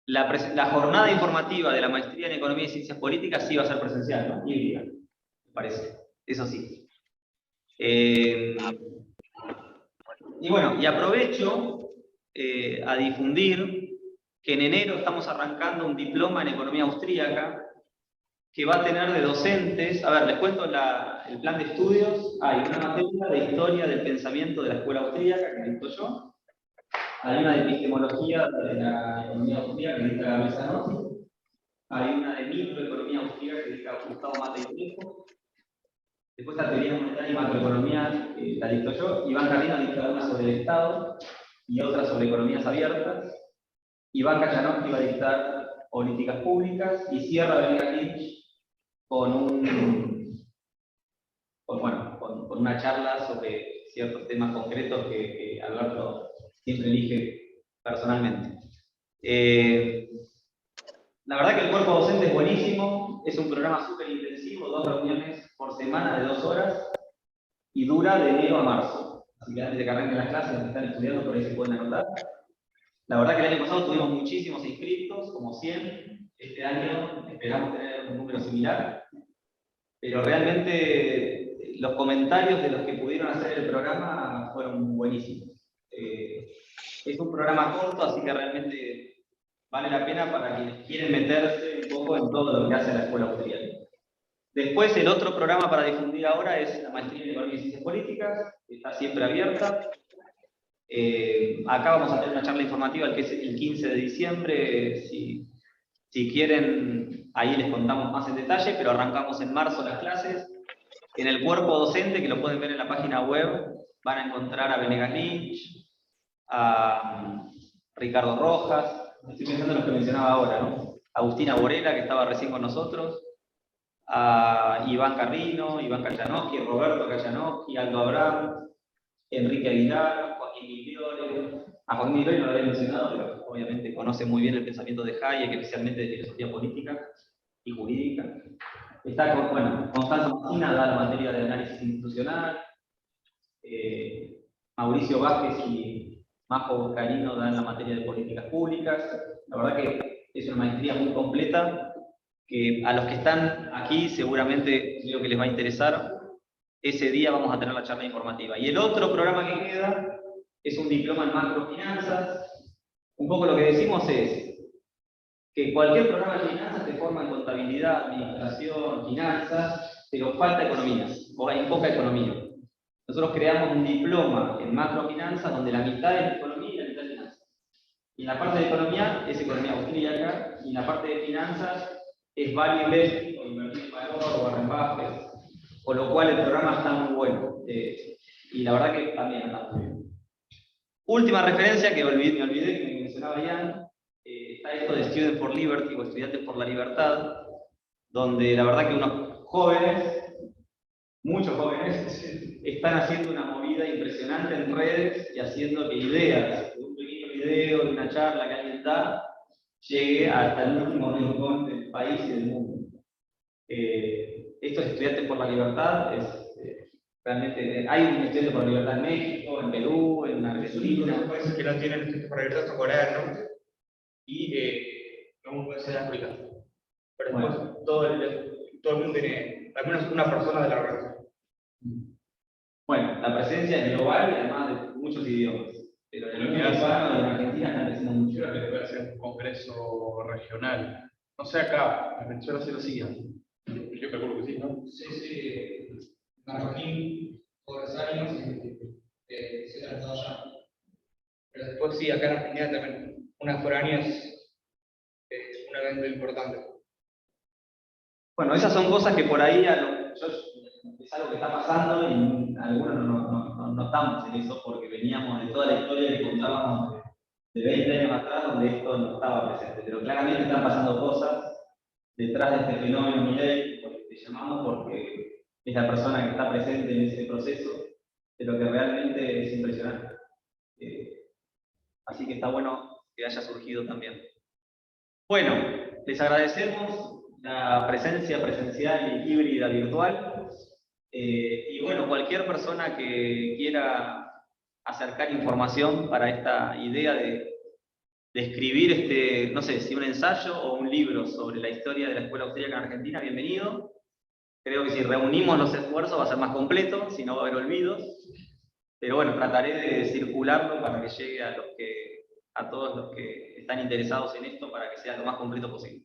La jornada informativa de la maestría en Economía y Ciencias Políticas sí va a ser presencial, ¿no? Híbrida, me parece. Eso sí. Y bueno, y aprovecho a difundir que en enero estamos arrancando un diploma en Economía Austríaca que va a tener de docentes. A ver, les cuento el plan de estudios. Hay una materia de Historia del Pensamiento de la Escuela Austríaca, que dicto yo. Hay una de Epistemología de la Economía Austríaca, que dicta Gabriel Zanotti. Hay una de Microeconomía Austríaca, que dicta Gustavo Matei-Trejo. Después la teoría monetaria y macroeconomía, la dicto yo. Iván Carlino dicta una sobre el Estado y otra sobre economías abiertas. Iván Kachanowski va a dictar políticas públicas y cierra Venegas Lynch con una charla sobre ciertos temas concretos que Alberto siempre elige personalmente. La verdad que el cuerpo docente es buenísimo, es un programa súper intensivo, 2 reuniones por semana de 2 horas y dura de enero a marzo. Así que antes de que arranquen las clases, los que están estudiando por ahí se pueden anotar. La verdad que el año pasado tuvimos muchísimos inscritos, como 100. Este año esperamos tener un número similar. Pero realmente los comentarios de los que pudieron hacer el programa fueron buenísimos. Es un programa corto, así que realmente vale la pena para quienes quieren meterse un poco en todo lo que hace la Escuela Austríaca. Después, el otro programa para difundir ahora es la Maestría en Economía y Ciencias Políticas, que está siempre abierta. Acá vamos a tener una charla informativa, que es el 15 de diciembre. Si quieren, ahí les contamos más en detalle, pero arrancamos en marzo las clases. En el cuerpo docente, que lo pueden ver en la página web, van a encontrar a Venegas Lynch, a Ricardo Rojas, estoy pensando en los que mencionaba ahora, ¿no? Agustina Borela, que estaba recién con nosotros, a Iván Carrino, Iván Kajanowski, Roberto Kajanowski, Aldo Abraham, Enrique Aguilar, Joaquín Migliore. A Joaquín Migliore no lo había mencionado, pero obviamente conoce muy bien el pensamiento de Hayek, especialmente de filosofía política y jurídica. Está Constanza Messina, da la materia de análisis institucional. Mauricio Vázquez y Majo Boscarino dan la materia de políticas públicas. La verdad que es una maestría muy completa, que a los que están aquí seguramente creo que les va a interesar. Ese día vamos a tener la charla informativa. Y el otro programa que queda es un diploma en macrofinanzas. Un poco lo que decimos es que cualquier programa de finanzas te forma en contabilidad, administración, finanzas, pero falta economía, o hay poca economía. Nosotros creamos un diploma en macrofinanzas donde la mitad es economía y la mitad es finanzas. Y en la parte de economía es economía austríaca, y en la parte de finanzas es value investing, o invertir en valor, o Warren Buffett, con lo cual el programa está muy bueno. Y la verdad que también está muy bien. Última referencia que me olvidé, que me mencionaba Ian, está esto de Students for Liberty, o Estudiantes por la Libertad, donde la verdad que unos jóvenes, muchos jóvenes, están haciendo una movida impresionante en redes y haciendo que ideas, de un pequeño video, de una charla que alguien da, llegue hasta el último rincón del país y del mundo. Estos Estudiantes por la Libertad, realmente hay un Estudiante por la Libertad en México, en Perú, en Argentina. Los países que no tienen Estudiantes por la Libertad son Corea del Norte y no puede ser África. Pero después todo el mundo tiene al menos una persona de la organización. Bueno, la presencia es global y además de muchos idiomas. Pero en el mundo hispano y en Argentina están creciendo mucho. Yo creo que puede ser un congreso regional. No sé acá, en Venezuela se lo siguen. Yo calculo que sí, ¿no? Sí. Marroquín, por los años, se trató allá. Pero después sí, acá en Argentina también. Unas foráneas es un evento importante. Bueno, esas son cosas que por ahí es algo que está pasando y algunos no estamos en eso porque veníamos de toda la historia que contábamos de 20 años atrás donde esto no estaba presente. Pero claramente están pasando cosas detrás de este fenómeno Milei, que llamamos porque es la persona que está presente en ese proceso, pero que realmente es impresionante. Así que está bueno que haya surgido también. Bueno, les agradecemos la presencia presencial y híbrida virtual. Y bueno, cualquier persona que quiera acercar información para esta idea de escribir, no sé, si un ensayo o un libro sobre la historia de la Escuela Austríaca en Argentina, bienvenido. Creo que si reunimos los esfuerzos va a ser más completo, si no va a haber olvidos. Pero bueno, trataré de circularlo para que llegue a todos los que están interesados en esto para que sea lo más completo posible.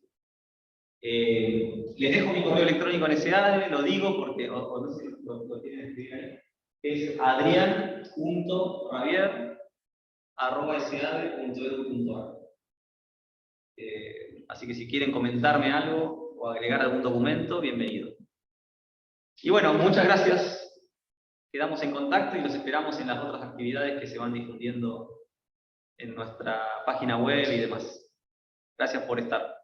Les dejo mi correo electrónico en SEADE, lo digo porque no sé si lo tienen que escribir ahí. Es adrian.rabier@seade.edu.ar. Así que si quieren comentarme algo o agregar algún documento, bienvenido. Y bueno, muchas gracias. Quedamos en contacto y los esperamos en las otras actividades que se van difundiendo en nuestra página web y demás. Gracias por estar.